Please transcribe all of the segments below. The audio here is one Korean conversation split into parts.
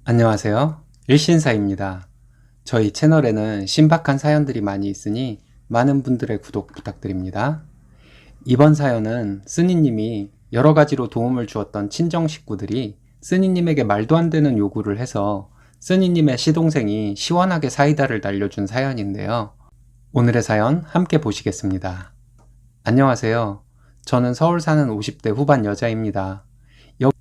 안녕하세요. 일신사입니다. 저희 채널에는 신박한 사연들이 많이 있으니 많은 분들의 구독 부탁드립니다. 이번 사연은 쓰니님이 여러 가지로 도움을 주었던 친정 식구들이 쓰니님에게 말도 안 되는 요구를 해서 쓰니님의 시동생이 시원하게 사이다를 날려준 사연인데요. 오늘의 사연 함께 보시겠습니다. 안녕하세요. 저는 서울 사는 50대 후반 여자입니다.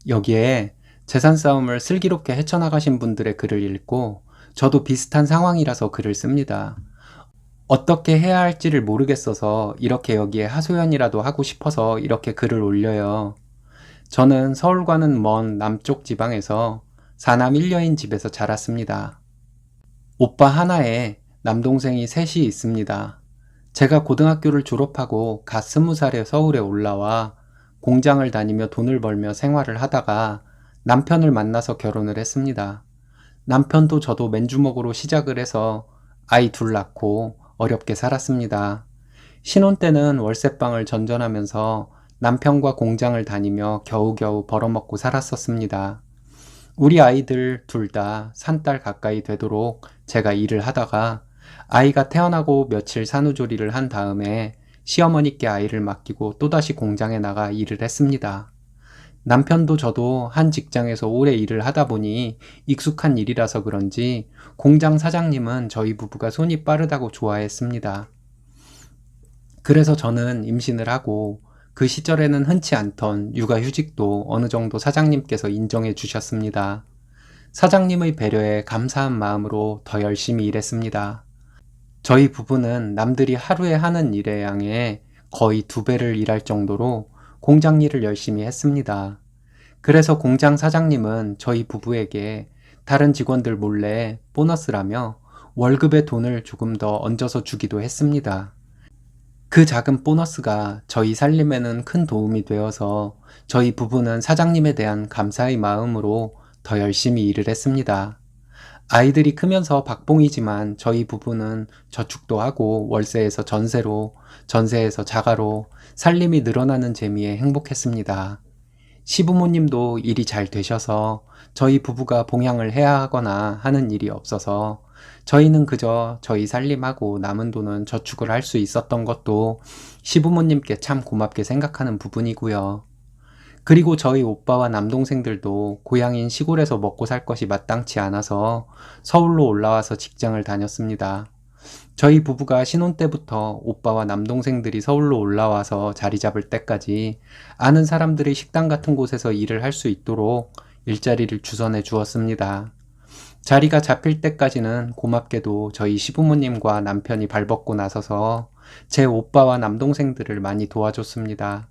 여기에 재산 싸움을 슬기롭게 헤쳐나가신 분들의 글을 읽고 저도 비슷한 상황이라서 글을 씁니다. 어떻게 해야 할지를 모르겠어서 이렇게 여기에 하소연이라도 하고 싶어서 이렇게 글을 올려요. 저는 서울과는 먼 남쪽 지방에서 사남 1녀인 집에서 자랐습니다. 오빠 하나에 남동생이 셋이 있습니다. 제가 고등학교를 졸업하고 갓 20살에 서울에 올라와 공장을 다니며 돈을 벌며 생활을 하다가 남편을 만나서 결혼을 했습니다. 남편도 저도 맨주먹으로 시작을 해서 아이 둘 낳고 어렵게 살았습니다. 신혼 때는 월세방을 전전하면서 남편과 공장을 다니며 겨우겨우 벌어먹고 살았었습니다. 우리 아이들 둘 다 산 달 가까이 되도록 제가 일을 하다가 아이가 태어나고 며칠 산후조리를 한 다음에 시어머니께 아이를 맡기고 또다시 공장에 나가 일을 했습니다. 남편도 저도 한 직장에서 오래 일을 하다 보니 익숙한 일이라서 그런지 공장 사장님은 저희 부부가 손이 빠르다고 좋아했습니다. 그래서 저는 임신을 하고 그 시절에는 흔치 않던 육아휴직도 어느 정도 사장님께서 인정해 주셨습니다. 사장님의 배려에 감사한 마음으로 더 열심히 일했습니다. 저희 부부는 남들이 하루에 하는 일의 양에 거의 2배를 일할 정도로 공장 일을 열심히 했습니다. 그래서 공장 사장님은 저희 부부에게 다른 직원들 몰래 보너스라며 월급의 돈을 조금 더 얹어서 주기도 했습니다. 그 작은 보너스가 저희 살림에는 큰 도움이 되어서 저희 부부는 사장님에 대한 감사의 마음으로 더 열심히 일을 했습니다. 아이들이 크면서 박봉이지만 저희 부부는 저축도 하고 월세에서 전세로, 전세에서 자가로 살림이 늘어나는 재미에 행복했습니다. 시부모님도 일이 잘 되셔서 저희 부부가 봉양을 해야 하거나 하는 일이 없어서 저희는 그저 저희 살림하고 남은 돈은 저축을 할 수 있었던 것도 시부모님께 참 고맙게 생각하는 부분이고요. 그리고 저희 오빠와 남동생들도 고향인 시골에서 먹고 살 것이 마땅치 않아서 서울로 올라와서 직장을 다녔습니다. 저희 부부가 신혼 때부터 오빠와 남동생들이 서울로 올라와서 자리 잡을 때까지 아는 사람들의 식당 같은 곳에서 일을 할 수 있도록 일자리를 주선해 주었습니다. 자리가 잡힐 때까지는 고맙게도 저희 시부모님과 남편이 발벗고 나서서 제 오빠와 남동생들을 많이 도와줬습니다.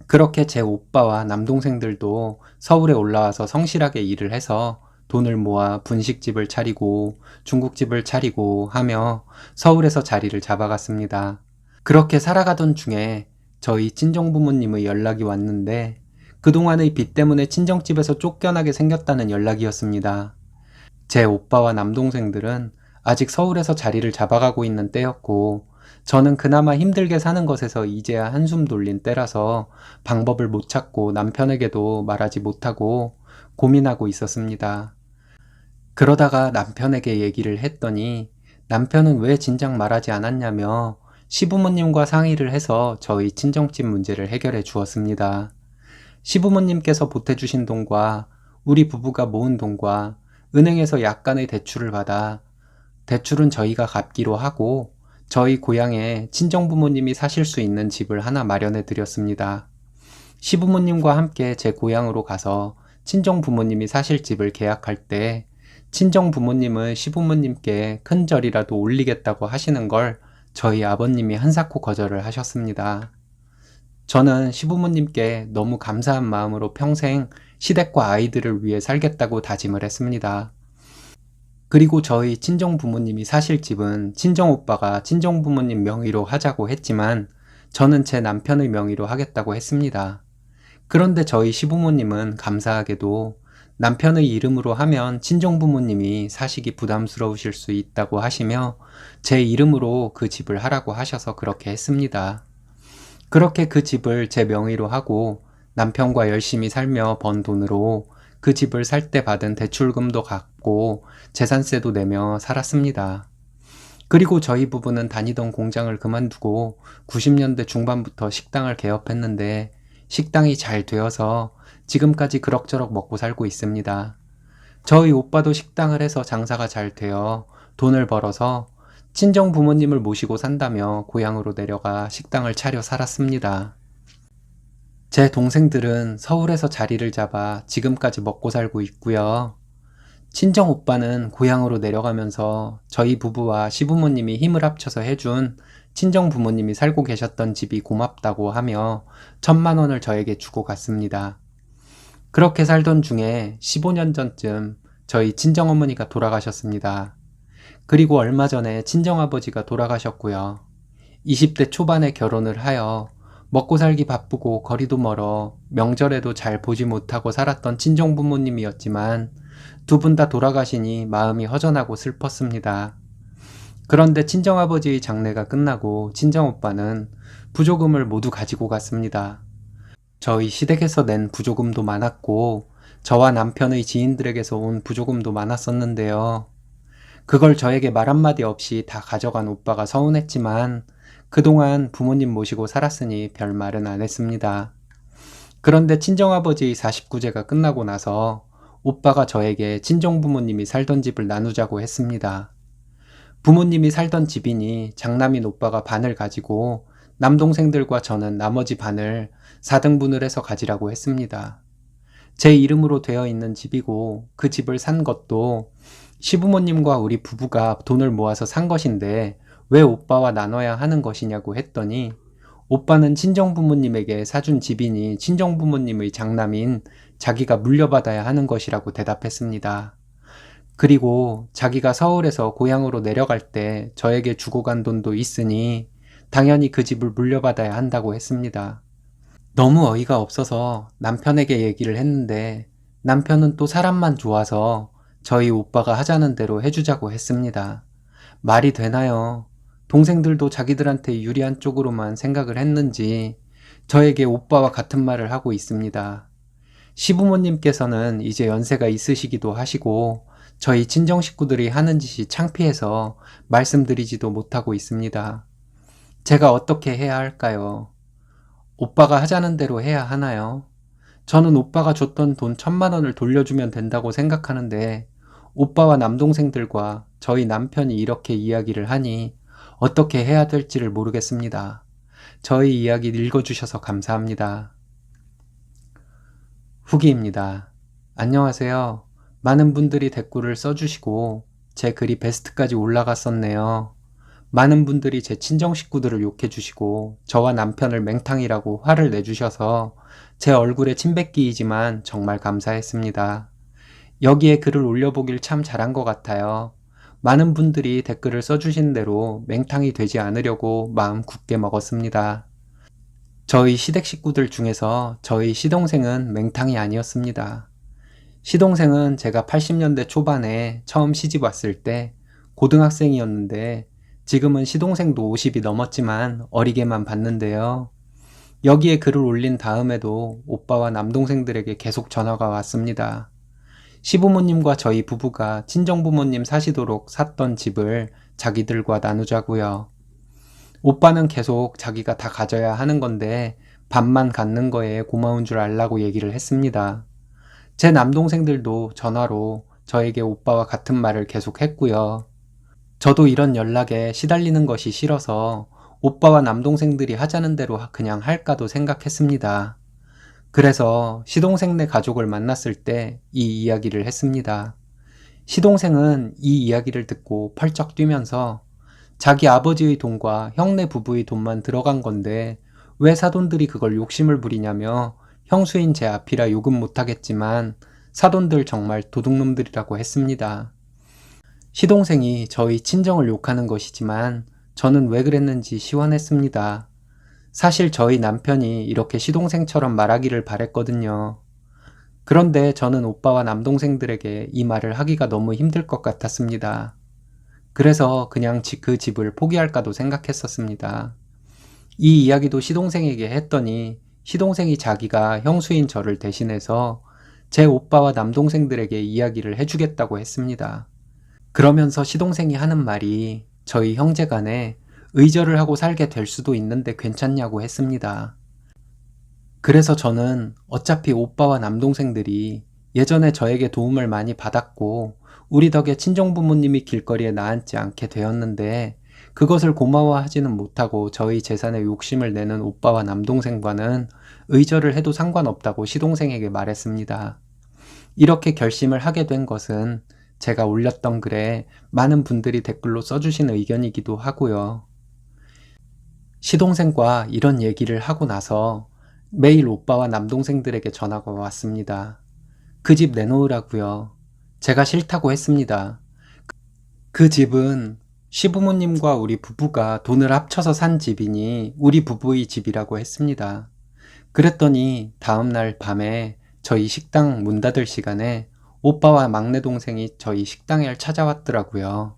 그렇게 제 오빠와 남동생들도 서울에 올라와서 성실하게 일을 해서 돈을 모아 분식집을 차리고 중국집을 차리고 하며 서울에서 자리를 잡아갔습니다. 그렇게 살아가던 중에 저희 친정부모님의 연락이 왔는데 그동안의 빚 때문에 친정집에서 쫓겨나게 생겼다는 연락이었습니다. 제 오빠와 남동생들은 아직 서울에서 자리를 잡아가고 있는 때였고 저는 그나마 힘들게 사는 것에서 이제야 한숨 돌린 때라서 방법을 못 찾고 남편에게도 말하지 못하고 고민하고 있었습니다. 그러다가 남편에게 얘기를 했더니 남편은 왜 진작 말하지 않았냐며 시부모님과 상의를 해서 저희 친정집 문제를 해결해 주었습니다. 시부모님께서 보태주신 돈과 우리 부부가 모은 돈과 은행에서 약간의 대출을 받아 대출은 저희가 갚기로 하고 저희 고향에 친정부모님이 사실 수 있는 집을 하나 마련해 드렸습니다. 시부모님과 함께 제 고향으로 가서 친정부모님이 사실 집을 계약할 때 친정부모님은 시부모님께 큰 절이라도 올리겠다고 하시는 걸 저희 아버님이 한사코 거절을 하셨습니다. 저는 시부모님께 너무 감사한 마음으로 평생 시댁과 아이들을 위해 살겠다고 다짐을 했습니다. 그리고 저희 친정부모님이 사실 집은 친정오빠가 친정부모님 명의로 하자고 했지만 저는 제 남편의 명의로 하겠다고 했습니다. 그런데 저희 시부모님은 감사하게도 남편의 이름으로 하면 친정부모님이 사시기 부담스러우실 수 있다고 하시며 제 이름으로 그 집을 하라고 하셔서 그렇게 했습니다. 그렇게 그 집을 제 명의로 하고 남편과 열심히 살며 번 돈으로 그 집을 살 때 받은 대출금도 갚고 재산세도 내며 살았습니다. 그리고 저희 부부는 다니던 공장을 그만두고 90년대 중반부터 식당을 개업했는데 식당이 잘 되어서 지금까지 그럭저럭 먹고 살고 있습니다. 저희 오빠도 식당을 해서 장사가 잘 되어 돈을 벌어서 친정 부모님을 모시고 산다며 고향으로 내려가 식당을 차려 살았습니다. 제 동생들은 서울에서 자리를 잡아 지금까지 먹고 살고 있고요. 친정 오빠는 고향으로 내려가면서 저희 부부와 시부모님이 힘을 합쳐서 해준 친정 부모님이 살고 계셨던 집이 고맙다고 하며 1,000만 원을 저에게 주고 갔습니다. 그렇게 살던 중에 15년 전쯤 저희 친정어머니가 돌아가셨습니다. 그리고 얼마 전에 친정아버지가 돌아가셨고요. 20대 초반에 결혼을 하여 먹고 살기 바쁘고 거리도 멀어 명절에도 잘 보지 못하고 살았던 친정 부모님이었지만 두 분 다 돌아가시니 마음이 허전하고 슬펐습니다. 그런데 친정아버지의 장례가 끝나고 친정오빠는 부조금을 모두 가지고 갔습니다. 저희 시댁에서 낸 부조금도 많았고 저와 남편의 지인들에게서 온 부조금도 많았었는데요. 그걸 저에게 말 한마디 없이 다 가져간 오빠가 서운했지만 그동안 부모님 모시고 살았으니 별 말은 안 했습니다. 그런데 친정아버지의 49제가 끝나고 나서 오빠가 저에게 친정부모님이 살던 집을 나누자고 했습니다. 부모님이 살던 집이니 장남인 오빠가 반을 가지고 남동생들과 저는 나머지 반을 4등분을 해서 가지라고 했습니다. 제 이름으로 되어 있는 집이고 그 집을 산 것도 시부모님과 우리 부부가 돈을 모아서 산 것인데 왜 오빠와 나눠야 하는 것이냐고 했더니 오빠는 친정부모님에게 사준 집이니 친정부모님의 장남인 자기가 물려받아야 하는 것이라고 대답했습니다. 그리고 자기가 서울에서 고향으로 내려갈 때 저에게 주고 간 돈도 있으니 당연히 그 집을 물려받아야 한다고 했습니다. 너무 어이가 없어서 남편에게 얘기를 했는데 남편은 또 사람만 좋아서 저희 오빠가 하자는 대로 해주자고 했습니다. 말이 되나요? 동생들도 자기들한테 유리한 쪽으로만 생각을 했는지 저에게 오빠와 같은 말을 하고 있습니다. 시부모님께서는 이제 연세가 있으시기도 하시고 저희 친정 식구들이 하는 짓이 창피해서 말씀드리지도 못하고 있습니다. 제가 어떻게 해야 할까요? 오빠가 하자는 대로 해야 하나요? 저는 오빠가 줬던 돈 1,000만 원을 돌려주면 된다고 생각하는데 오빠와 남동생들과 저희 남편이 이렇게 이야기를 하니 어떻게 해야 될지를 모르겠습니다. 저희 이야기 읽어주셔서 감사합니다. 후기입니다. 안녕하세요. 많은 분들이 댓글을 써주시고 제 글이 베스트까지 올라갔었네요. 많은 분들이 제 친정 식구들을 욕해주시고 저와 남편을 맹탕이라고 화를 내주셔서 제 얼굴에 침 뱉기이지만 정말 감사했습니다. 여기에 글을 올려보길 참 잘한 것 같아요. 많은 분들이 댓글을 써주신 대로 맹탕이 되지 않으려고 마음 굳게 먹었습니다. 저희 시댁 식구들 중에서 저희 시동생은 맹탕이 아니었습니다. 시동생은 제가 80년대 초반에 처음 시집 왔을 때 고등학생이었는데 지금은 시동생도 50이 넘었지만 어리게만 봤는데요. 여기에 글을 올린 다음에도 오빠와 남동생들에게 계속 전화가 왔습니다. 시부모님과 저희 부부가 친정부모님 사시도록 샀던 집을 자기들과 나누자고요. 오빠는 계속 자기가 다 가져야 하는 건데 반만 갖는 거에 고마운 줄 알라고 얘기를 했습니다. 제 남동생들도 전화로 저에게 오빠와 같은 말을 계속 했고요. 저도 이런 연락에 시달리는 것이 싫어서 오빠와 남동생들이 하자는 대로 그냥 할까도 생각했습니다. 그래서 시동생네 가족을 만났을 때 이 이야기를 했습니다. 시동생은 이 이야기를 듣고 펄쩍 뛰면서 자기 아버지의 돈과 형네 부부의 돈만 들어간 건데 왜 사돈들이 그걸 욕심을 부리냐며 형수인 제 앞이라 욕은 못하겠지만 사돈들 정말 도둑놈들이라고 했습니다. 시동생이 저희 친정을 욕하는 것이지만 저는 왜 그랬는지 시원했습니다. 사실 저희 남편이 이렇게 시동생처럼 말하기를 바랬거든요. 그런데 저는 오빠와 남동생들에게 이 말을 하기가 너무 힘들 것 같았습니다. 그래서 그냥 그 집을 포기할까도 생각했었습니다. 이 이야기도 시동생에게 했더니 시동생이 자기가 형수인 저를 대신해서 제 오빠와 남동생들에게 이야기를 해주겠다고 했습니다. 그러면서 시동생이 하는 말이 저희 형제 간에 의절을 하고 살게 될 수도 있는데 괜찮냐고 했습니다. 그래서 저는 어차피 오빠와 남동생들이 예전에 저에게 도움을 많이 받았고 우리 덕에 친정부모님이 길거리에 나앉지 않게 되었는데 그것을 고마워하지는 못하고 저희 재산에 욕심을 내는 오빠와 남동생과는 의절을 해도 상관없다고 시동생에게 말했습니다. 이렇게 결심을 하게 된 것은 제가 올렸던 글에 많은 분들이 댓글로 써주신 의견이기도 하고요. 시동생과 이런 얘기를 하고 나서 매일 오빠와 남동생들에게 전화가 왔습니다. 그 집 내놓으라고요. 제가 싫다고 했습니다. 그 집은 시부모님과 우리 부부가 돈을 합쳐서 산 집이니 우리 부부의 집이라고 했습니다. 그랬더니 다음날 밤에 저희 식당 문 닫을 시간에 오빠와 막내 동생이 저희 식당에 찾아왔더라고요.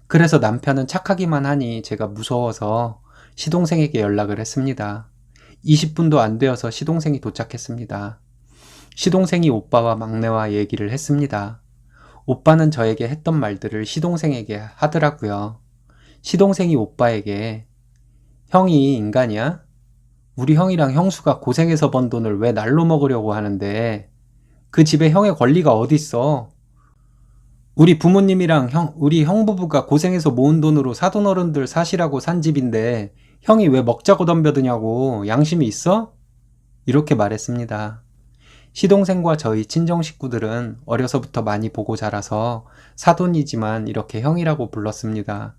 그래서 남편은 착하기만 하니 제가 무서워서 시동생에게 연락을 했습니다. 20분도 안 되어서 시동생이 도착했습니다. 시동생이 오빠와 막내와 얘기를 했습니다. 오빠는 저에게 했던 말들을 시동생에게 하더라고요. 시동생이 오빠에게 형이 인간이야? 우리 형이랑 형수가 고생해서 번 돈을 왜 날로 먹으려고 하는데 그 집에 형의 권리가 어딨어? 우리 부모님이랑 우리 형 부부가 고생해서 모은 돈으로 사돈어른들 사시라고 산 집인데 형이 왜 먹자고 덤벼드냐고 양심이 있어? 이렇게 말했습니다. 시동생과 저희 친정 식구들은 어려서부터 많이 보고 자라서 사돈이지만 이렇게 형이라고 불렀습니다.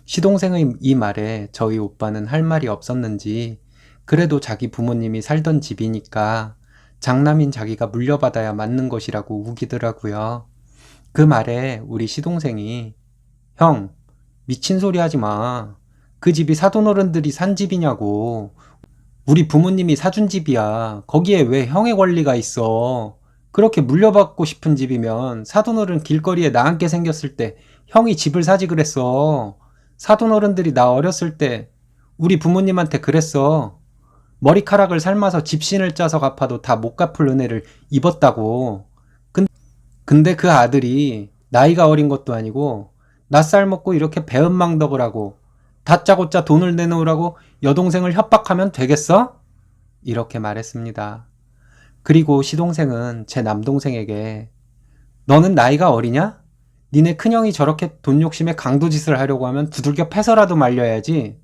시동생의 이 말에 저희 오빠는 할 말이 없었는지 그래도 자기 부모님이 살던 집이니까 장남인 자기가 물려받아야 맞는 것이라고 우기더라고요. 그 말에 우리 시동생이 형, 미친 소리 하지 마. 그 집이 사돈어른들이 산 집이냐고. 우리 부모님이 사준 집이야. 거기에 왜 형의 권리가 있어. 그렇게 물려받고 싶은 집이면 사돈어른 길거리에 나앉게 생겼을 때 형이 집을 사지 그랬어. 사돈어른들이 나 어렸을 때 우리 부모님한테 그랬어. 머리카락을 삶아서 집신을 짜서 갚아도 다 못 갚을 은혜를 입었다고. 근데 그 아들이 나이가 어린 것도 아니고 낯살 먹고 이렇게 배은망덕을 하고 다짜고짜 돈을 내놓으라고 여동생을 협박하면 되겠어? 이렇게 말했습니다. 그리고 시동생은 제 남동생에게 너는 나이가 어리냐? 니네 큰형이 저렇게 돈 욕심에 강도짓을 하려고 하면 두들겨 패서라도 말려야지.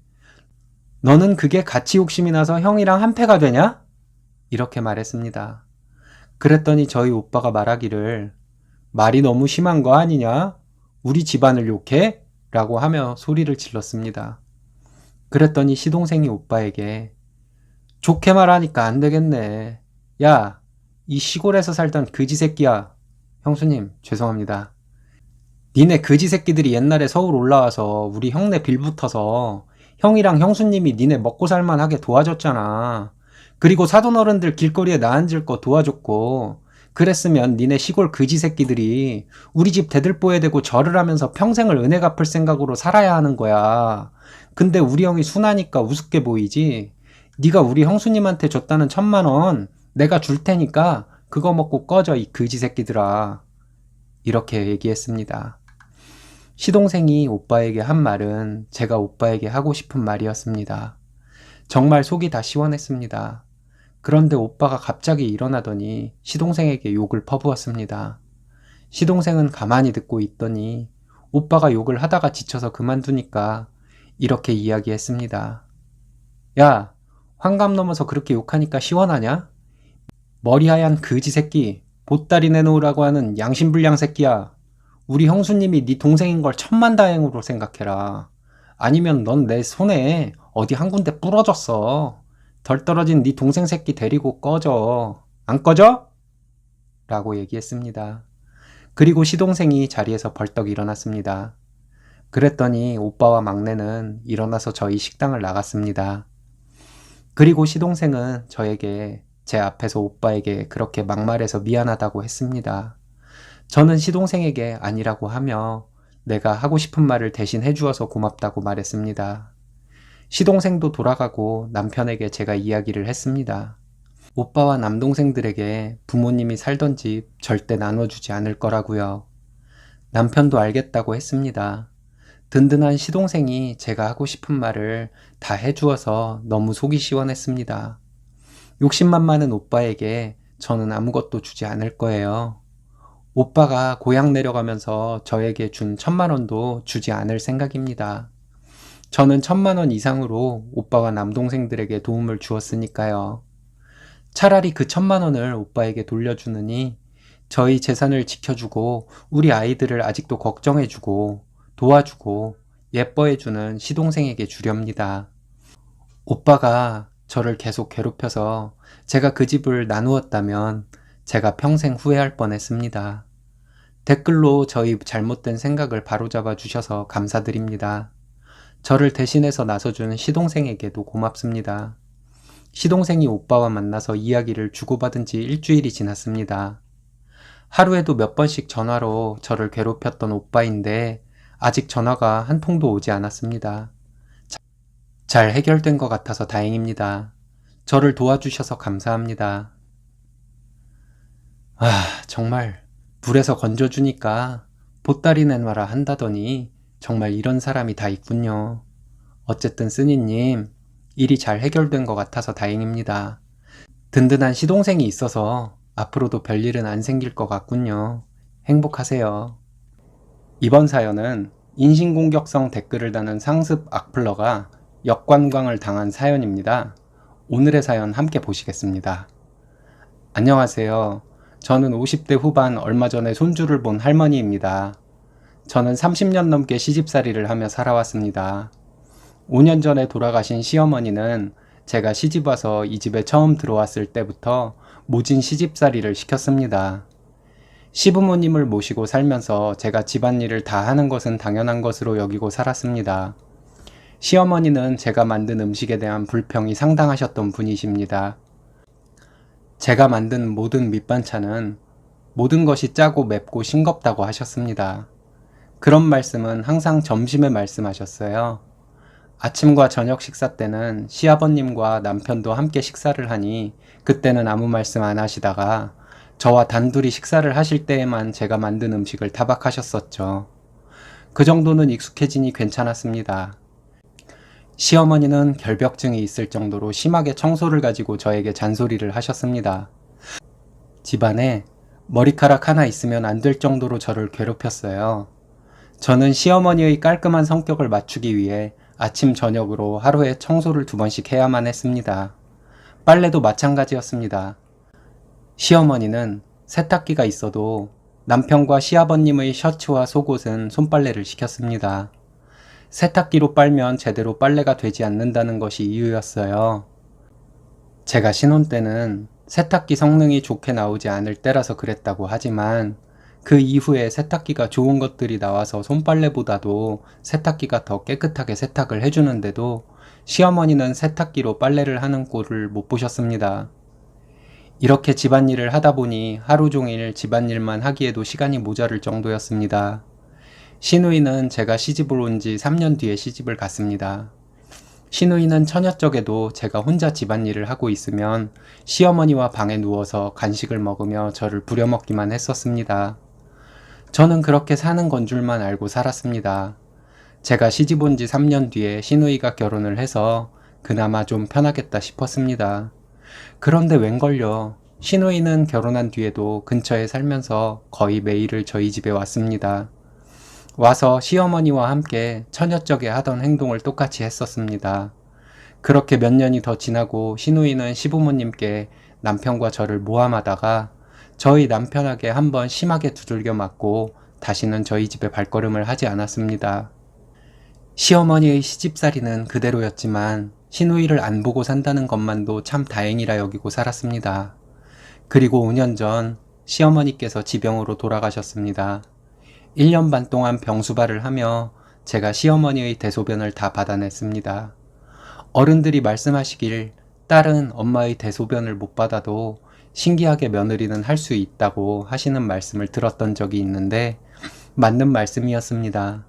너는 그게 가치 욕심이 나서 형이랑 한패가 되냐? 이렇게 말했습니다. 그랬더니 저희 오빠가 말하기를 말이 너무 심한 거 아니냐? 우리 집안을 욕해? 라고 하며 소리를 질렀습니다. 그랬더니 시동생이 오빠에게 좋게 말하니까 안 되겠네. 야, 이 시골에서 살던 그지 새끼야. 형수님, 죄송합니다. 니네 그지 새끼들이 옛날에 서울 올라와서 우리 형네 빌붙어서 형이랑 형수님이 니네 먹고 살만하게 도와줬잖아. 그리고 사돈어른들 길거리에 나앉을 거 도와줬고 그랬으면 니네 시골 그지 새끼들이 우리 집 대들보에 대고 절을 하면서 평생을 은혜 갚을 생각으로 살아야 하는 거야. 근데 우리 형이 순하니까 우습게 보이지. 네가 우리 형수님한테 줬다는 1,000만 원 내가 줄 테니까 그거 먹고 꺼져 이 그지 새끼들아. 이렇게 얘기했습니다. 시동생이 오빠에게 한 말은 제가 오빠에게 하고 싶은 말이었습니다. 정말 속이 다 시원했습니다. 그런데 오빠가 갑자기 일어나더니 시동생에게 욕을 퍼부었습니다. 시동생은 가만히 듣고 있더니 오빠가 욕을 하다가 지쳐서 그만두니까 이렇게 이야기했습니다. 야, 환갑 넘어서 그렇게 욕하니까 시원하냐? 머리 하얀 거지 새끼, 보따리 내놓으라고 하는 양심불량 새끼야. 우리 형수님이 네 동생인 걸 천만다행으로 생각해라. 아니면 넌 내 손에 어디 한 군데 부러졌어. 덜 떨어진 네 동생 새끼 데리고 꺼져. 안 꺼져? 라고 얘기했습니다. 그리고 시동생이 자리에서 벌떡 일어났습니다. 그랬더니 오빠와 막내는 일어나서 저희 식당을 나갔습니다. 그리고 시동생은 저에게 제 앞에서 오빠에게 그렇게 막말해서 미안하다고 했습니다. 저는 시동생에게 아니라고 하며 내가 하고 싶은 말을 대신 해주어서 고맙다고 말했습니다. 시동생도 돌아가고 남편에게 제가 이야기를 했습니다. 오빠와 남동생들에게 부모님이 살던 집 절대 나눠주지 않을 거라고요. 남편도 알겠다고 했습니다. 든든한 시동생이 제가 하고 싶은 말을 다 해주어서 너무 속이 시원했습니다. 욕심만 많은 오빠에게 저는 아무것도 주지 않을 거예요. 오빠가 고향 내려가면서 저에게 준 1,000만 원도 주지 않을 생각입니다. 저는 1,000만 원 이상으로 오빠와 남동생들에게 도움을 주었으니까요. 차라리 그 1,000만 원을 오빠에게 돌려주느니 저희 재산을 지켜주고 우리 아이들을 아직도 걱정해주고 도와주고 예뻐해주는 시동생에게 주렵니다. 오빠가 저를 계속 괴롭혀서 제가 그 집을 나누었다면 제가 평생 후회할 뻔했습니다. 댓글로 저희 잘못된 생각을 바로잡아 주셔서 감사드립니다. 저를 대신해서 나서준 시동생에게도 고맙습니다. 시동생이 오빠와 만나서 이야기를 주고받은 지 일주일이 지났습니다. 하루에도 몇 번씩 전화로 저를 괴롭혔던 오빠인데 아직 전화가 한 통도 오지 않았습니다. 잘 해결된 것 같아서 다행입니다. 저를 도와주셔서 감사합니다. 정말 불에서 건져주니까 보따리 내놔라 한다더니 정말 이런 사람이 다 있군요. 어쨌든 쓰니님, 일이 잘 해결된 것 같아서 다행입니다. 든든한 시동생이 있어서 앞으로도 별일은 안 생길 것 같군요. 행복하세요. 이번 사연은 인신공격성 댓글을 다는 상습 악플러가 역관광을 당한 사연입니다. 오늘의 사연 함께 보시겠습니다. 안녕하세요. 저는 50대 후반 얼마 전에 손주를 본 할머니입니다. 저는 30년 넘게 시집살이를 하며 살아왔습니다. 5년 전에 돌아가신 시어머니는 제가 시집와서 이 집에 처음 들어왔을 때부터 모진 시집살이를 시켰습니다. 시부모님을 모시고 살면서 제가 집안일을 다 하는 것은 당연한 것으로 여기고 살았습니다. 시어머니는 제가 만든 음식에 대한 불평이 상당하셨던 분이십니다. 제가 만든 모든 밑반찬은 모든 것이 짜고 맵고 싱겁다고 하셨습니다. 그런 말씀은 항상 점심에 말씀하셨어요. 아침과 저녁 식사 때는 시아버님과 남편도 함께 식사를 하니 그때는 아무 말씀 안 하시다가 저와 단둘이 식사를 하실 때에만 제가 만든 음식을 타박하셨었죠. 그 정도는 익숙해지니 괜찮았습니다. 시어머니는 결벽증이 있을 정도로 심하게 청소를 가지고 저에게 잔소리를 하셨습니다. 집안에 머리카락 하나 있으면 안 될 정도로 저를 괴롭혔어요. 저는 시어머니의 깔끔한 성격을 맞추기 위해 아침 저녁으로 하루에 청소를 2번씩 해야만 했습니다. 빨래도 마찬가지였습니다. 시어머니는 세탁기가 있어도 남편과 시아버님의 셔츠와 속옷은 손빨래를 시켰습니다. 세탁기로 빨면 제대로 빨래가 되지 않는다는 것이 이유였어요. 제가 신혼 때는 세탁기 성능이 좋게 나오지 않을 때라서 그랬다고 하지만 그 이후에 세탁기가 좋은 것들이 나와서 손빨래보다도 세탁기가 더 깨끗하게 세탁을 해주는데도 시어머니는 세탁기로 빨래를 하는 꼴을 못 보셨습니다. 이렇게 집안일을 하다 보니 하루 종일 집안일만 하기에도 시간이 모자랄 정도였습니다. 시누이는 제가 시집을 온 지 3년 뒤에 시집을 갔습니다. 시누이는 처녀적에도 제가 혼자 집안일을 하고 있으면 시어머니와 방에 누워서 간식을 먹으며 저를 부려먹기만 했었습니다. 저는 그렇게 사는 건 줄만 알고 살았습니다. 제가 시집 온 지 3년 뒤에 시누이가 결혼을 해서 그나마 좀 편하겠다 싶었습니다. 그런데 웬걸요. 시누이는 결혼한 뒤에도 근처에 살면서 거의 매일을 저희 집에 왔습니다. 와서 시어머니와 함께 처녀적에 하던 행동을 똑같이 했었습니다. 그렇게 몇 년이 더 지나고 시누이는 시부모님께 남편과 저를 모함하다가 저희 남편에게 한번 심하게 두들겨 맞고 다시는 저희 집에 발걸음을 하지 않았습니다. 시어머니의 시집살이는 그대로였지만 시누이를 안 보고 산다는 것만도 참 다행이라 여기고 살았습니다. 그리고 5년 전 시어머니께서 지병으로 돌아가셨습니다. 1년 반 동안 병수발을 하며 제가 시어머니의 대소변을 다 받아냈습니다. 어른들이 말씀하시길 딸은 엄마의 대소변을 못 받아도 신기하게 며느리는 할 수 있다고 하시는 말씀을 들었던 적이 있는데 맞는 말씀이었습니다.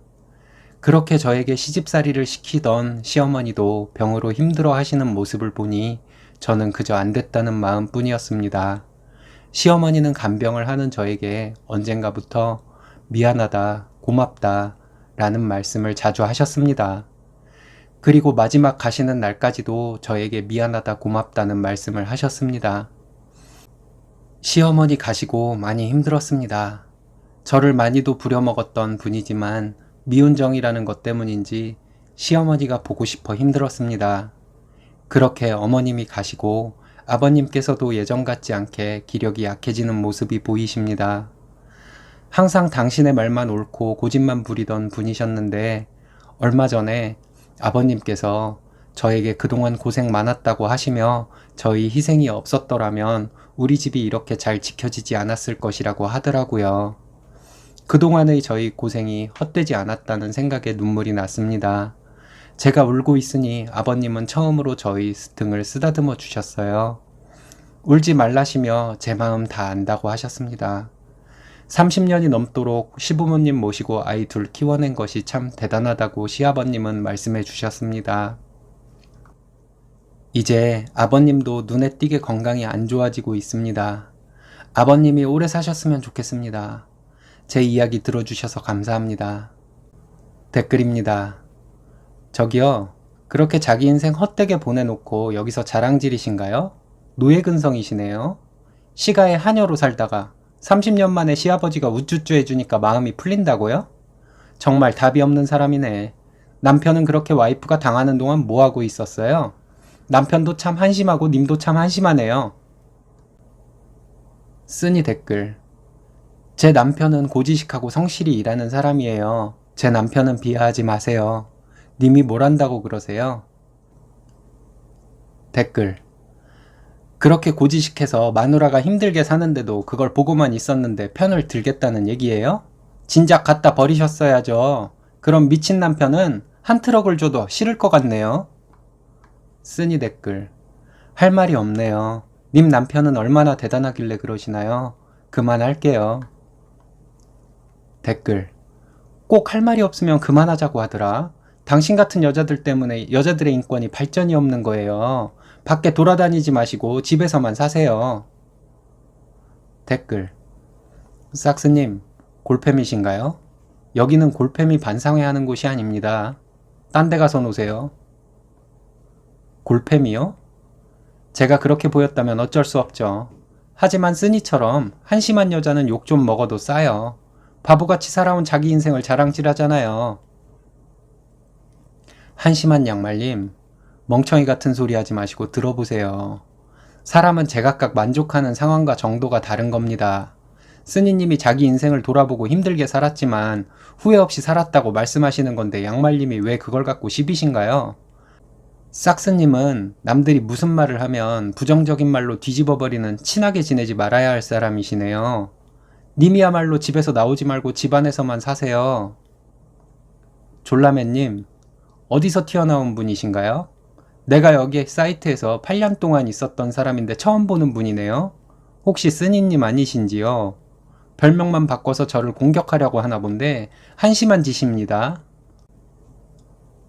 그렇게 저에게 시집살이를 시키던 시어머니도 병으로 힘들어 하시는 모습을 보니 저는 그저 안 됐다는 마음뿐이었습니다. 시어머니는 간병을 하는 저에게 언젠가부터 미안하다, 고맙다 라는 말씀을 자주 하셨습니다. 그리고 마지막 가시는 날까지도 저에게 미안하다, 고맙다는 말씀을 하셨습니다. 시어머니 가시고 많이 힘들었습니다. 저를 많이도 부려먹었던 분이지만 미운 정이라는 것 때문인지 시어머니가 보고 싶어 힘들었습니다. 그렇게 어머님이 가시고 아버님께서도 예전 같지 않게 기력이 약해지는 모습이 보이십니다. 항상 당신의 말만 옳고 고집만 부리던 분이셨는데 얼마 전에 아버님께서 저에게 그동안 고생 많았다고 하시며 저희 희생이 없었더라면 우리 집이 이렇게 잘 지켜지지 않았을 것이라고 하더라고요. 그동안의 저희 고생이 헛되지 않았다는 생각에 눈물이 났습니다. 제가 울고 있으니 아버님은 처음으로 저희 등을 쓰다듬어 주셨어요. 울지 말라시며 제 마음 다 안다고 하셨습니다. 30년이 넘도록 시부모님 모시고 아이 둘 키워낸 것이 참 대단하다고 시아버님은 말씀해 주셨습니다. 이제 아버님도 눈에 띄게 건강이 안 좋아지고 있습니다. 아버님이 오래 사셨으면 좋겠습니다. 제 이야기 들어주셔서 감사합니다. 댓글입니다. 저기요, 그렇게 자기 인생 헛되게 보내놓고 여기서 자랑질이신가요? 노예근성이시네요. 시가의 하녀로 살다가 30년 만에 시아버지가 우쭈쭈 해주니까 마음이 풀린다고요? 정말 답이 없는 사람이네. 남편은 그렇게 와이프가 당하는 동안 뭐하고 있었어요? 남편도 참 한심하고 님도 참 한심하네요. 쓰니 댓글. 제 남편은 고지식하고 성실히 일하는 사람이에요. 제 남편은 비하하지 마세요. 님이 뭘 한다고 그러세요? 댓글. 그렇게 고지식해서 마누라가 힘들게 사는데도 그걸 보고만 있었는데 편을 들겠다는 얘기예요? 진작 갖다 버리셨어야죠. 그럼 미친 남편은 한 트럭을 줘도 싫을 것 같네요. 쓰니 댓글. 할 말이 없네요. 님 남편은 얼마나 대단하길래 그러시나요? 그만할게요. 댓글. 꼭 할 말이 없으면 그만하자고 하더라. 당신 같은 여자들 때문에 여자들의 인권이 발전이 없는 거예요. 밖에 돌아다니지 마시고 집에서만 사세요. 댓글. 삭스님, 골팸이신가요? 여기는 골팸이 반상회하는 곳이 아닙니다. 딴 데 가서 노세요. 골팸이요? 제가 그렇게 보였다면 어쩔 수 없죠. 하지만 쓰니처럼 한심한 여자는 욕 좀 먹어도 싸요. 바보같이 살아온 자기 인생을 자랑질하잖아요. 한심한 양말님, 멍청이 같은 소리 하지 마시고 들어보세요. 사람은 제각각 만족하는 상황과 정도가 다른 겁니다. 쓰니님이 자기 인생을 돌아보고 힘들게 살았지만 후회 없이 살았다고 말씀하시는 건데 양말님이 왜 그걸 갖고 시비신가요? 삭스님은 남들이 무슨 말을 하면 부정적인 말로 뒤집어버리는 친하게 지내지 말아야 할 사람이시네요. 님이야말로 집에서 나오지 말고 집 안에서만 사세요. 졸라맨님, 어디서 튀어나온 분이신가요? 내가 여기 사이트에서 8년 동안 있었던 사람인데 처음 보는 분이네요. 혹시 쓰니님 아니신지요? 별명만 바꿔서 저를 공격하려고 하나 본데 한심한 짓입니다.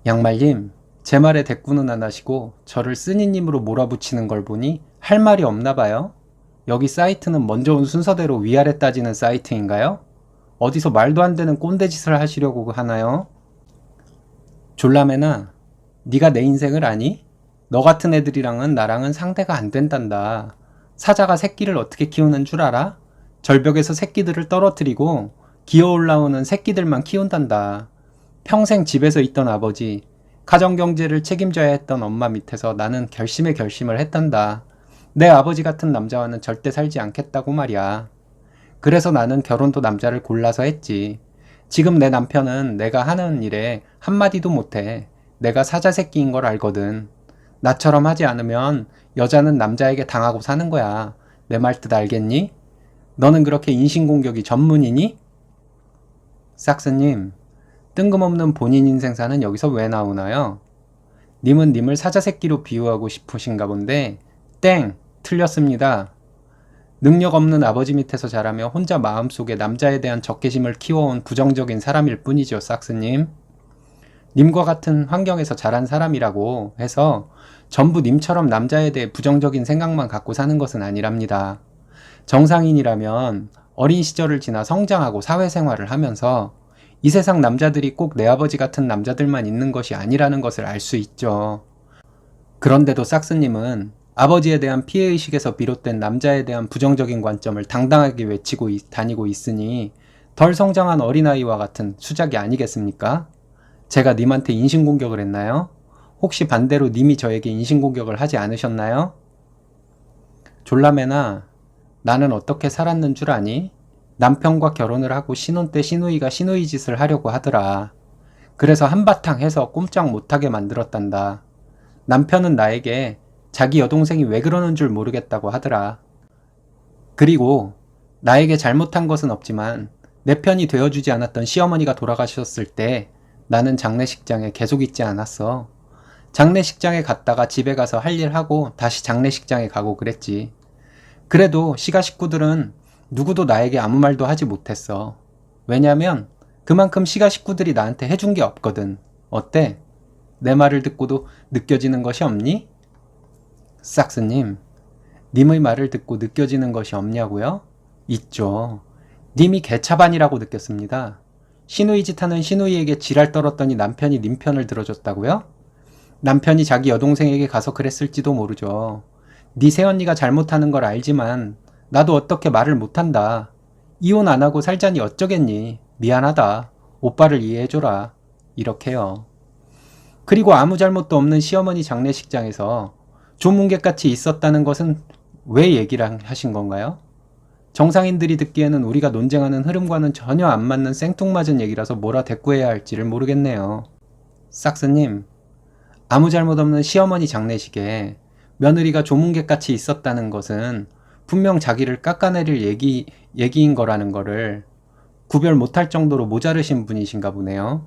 양말님, 제 말에 대꾸는 안 하시고 저를 쓰니님으로 몰아붙이는 걸 보니 할 말이 없나 봐요. 여기 사이트는 먼저 온 순서대로 위아래 따지는 사이트인가요? 어디서 말도 안 되는 꼰대짓을 하시려고 하나요? 졸라매나, 네가 내 인생을 아니? 너 같은 애들이랑은 나랑은 상대가 안 된단다. 사자가 새끼를 어떻게 키우는 줄 알아? 절벽에서 새끼들을 떨어뜨리고 기어 올라오는 새끼들만 키운단다. 평생 집에서 있던 아버지, 가정경제를 책임져야 했던 엄마 밑에서 나는 결심에 결심을 했단다. 내 아버지 같은 남자와는 절대 살지 않겠다고 말이야. 그래서 나는 결혼도 남자를 골라서 했지. 지금 내 남편은 내가 하는 일에 한마디도 못해. 내가 사자새끼인 걸 알거든. 나처럼 하지 않으면 여자는 남자에게 당하고 사는 거야. 내 말 뜻 알겠니? 너는 그렇게 인신공격이 전문이니? 삭스님, 뜬금없는 본인 인생사는 여기서 왜 나오나요? 님은 님을 사자새끼로 비유하고 싶으신가 본데 땡! 틀렸습니다. 능력 없는 아버지 밑에서 자라며 혼자 마음속에 남자에 대한 적개심을 키워온 부정적인 사람일 뿐이죠, 삭스님. 님과 같은 환경에서 자란 사람이라고 해서 전부 님처럼 남자에 대해 부정적인 생각만 갖고 사는 것은 아니랍니다. 정상인이라면 어린 시절을 지나 성장하고 사회생활을 하면서 이 세상 남자들이 꼭 내 아버지 같은 남자들만 있는 것이 아니라는 것을 알 수 있죠. 그런데도 삭스님은 아버지에 대한 피해의식에서 비롯된 남자에 대한 부정적인 관점을 당당하게 외치고 다니고 있으니 덜 성장한 어린아이와 같은 수작이 아니겠습니까? 제가 님한테 인신공격을 했나요? 혹시 반대로 님이 저에게 인신공격을 하지 않으셨나요? 졸라매나, 나는 어떻게 살았는 줄 아니? 남편과 결혼을 하고 신혼 때 시누이가 시누이 짓을 하려고 하더라. 그래서 한바탕 해서 꼼짝 못하게 만들었단다. 남편은 나에게 자기 여동생이 왜 그러는 줄 모르겠다고 하더라. 그리고 나에게 잘못한 것은 없지만 내 편이 되어주지 않았던 시어머니가 돌아가셨을 때 나는 장례식장에 계속 있지 않았어. 장례식장에 갔다가 집에 가서 할 일 하고 다시 장례식장에 가고 그랬지. 그래도 시가 식구들은 누구도 나에게 아무 말도 하지 못했어. 왜냐면 그만큼 시가 식구들이 나한테 해준 게 없거든. 어때? 내 말을 듣고도 느껴지는 것이 없니? 삭스님, 님의 말을 듣고 느껴지는 것이 없냐고요? 있죠. 님이 개차반이라고 느꼈습니다. 시누이 짓 하는 시누이에게 지랄 떨었더니 남편이 님 편을 들어줬다고요? 남편이 자기 여동생에게 가서 그랬을지도 모르죠. 네 새언니가 잘못하는 걸 알지만 나도 어떻게 말을 못한다. 이혼 안 하고 살자니 어쩌겠니? 미안하다. 오빠를 이해해줘라. 이렇게요. 그리고 아무 잘못도 없는 시어머니 장례식장에서 조문객같이 있었다는 것은 왜 얘기를 하신 건가요? 정상인들이 듣기에는 우리가 논쟁하는 흐름과는 전혀 안 맞는 생뚱맞은 얘기라서 뭐라 대꾸해야 할지를 모르겠네요. 삭스님, 아무 잘못 없는 시어머니 장례식에 며느리가 조문객같이 있었다는 것은 분명 자기를 깎아내릴 얘기인 거라는 거를 구별 못할 정도로 모자르신 분이신가 보네요.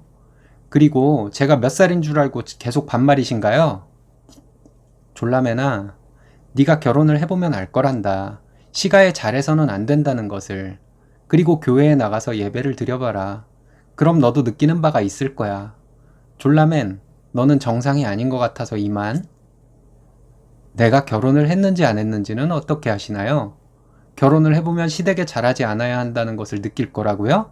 그리고 제가 몇 살인 줄 알고 계속 반말이신가요? 졸라매나, 네가 결혼을 해보면 알 거란다. 시가에 잘해서는 안 된다는 것을. 그리고 교회에 나가서 예배를 드려봐라. 그럼 너도 느끼는 바가 있을 거야. 졸라맨, 너는 정상이 아닌 것 같아서 이만. 내가 결혼을 했는지 안 했는지는 어떻게 아시나요? 결혼을 해보면 시댁에 잘하지 않아야 한다는 것을 느낄 거라고요?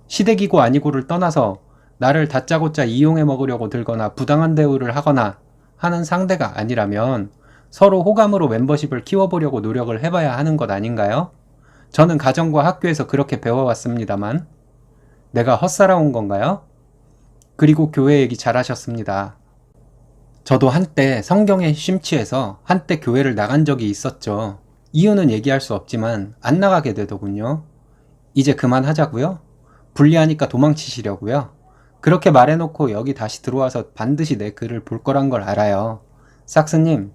시댁이고 아니고를 떠나서 나를 다짜고짜 이용해 먹으려고 들거나 부당한 대우를 하거나 하는 상대가 아니라면 서로 호감으로 멤버십을 키워보려고 노력을 해봐야 하는 것 아닌가요? 저는 가정과 학교에서 그렇게 배워왔습니다만 내가 헛살아온 건가요? 그리고 교회 얘기 잘하셨습니다. 저도 한때 성경에 심취해서 한때 교회를 나간 적이 있었죠. 이유는 얘기할 수 없지만 안 나가게 되더군요. 이제 그만하자고요? 불리하니까 도망치시려고요? 그렇게 말해놓고 여기 다시 들어와서 반드시 내 글을 볼 거란 걸 알아요. 삭스님,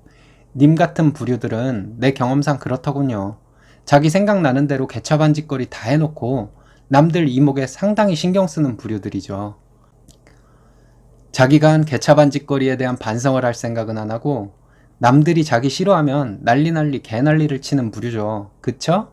님 같은 부류들은 내 경험상 그렇더군요. 자기 생각나는 대로 개차반짓거리 다 해놓고 남들 이목에 상당히 신경 쓰는 부류들이죠. 자기가 한 개차반짓거리에 대한 반성을 할 생각은 안 하고 남들이 자기 싫어하면 난리 개난리를 치는 부류죠. 그쵸?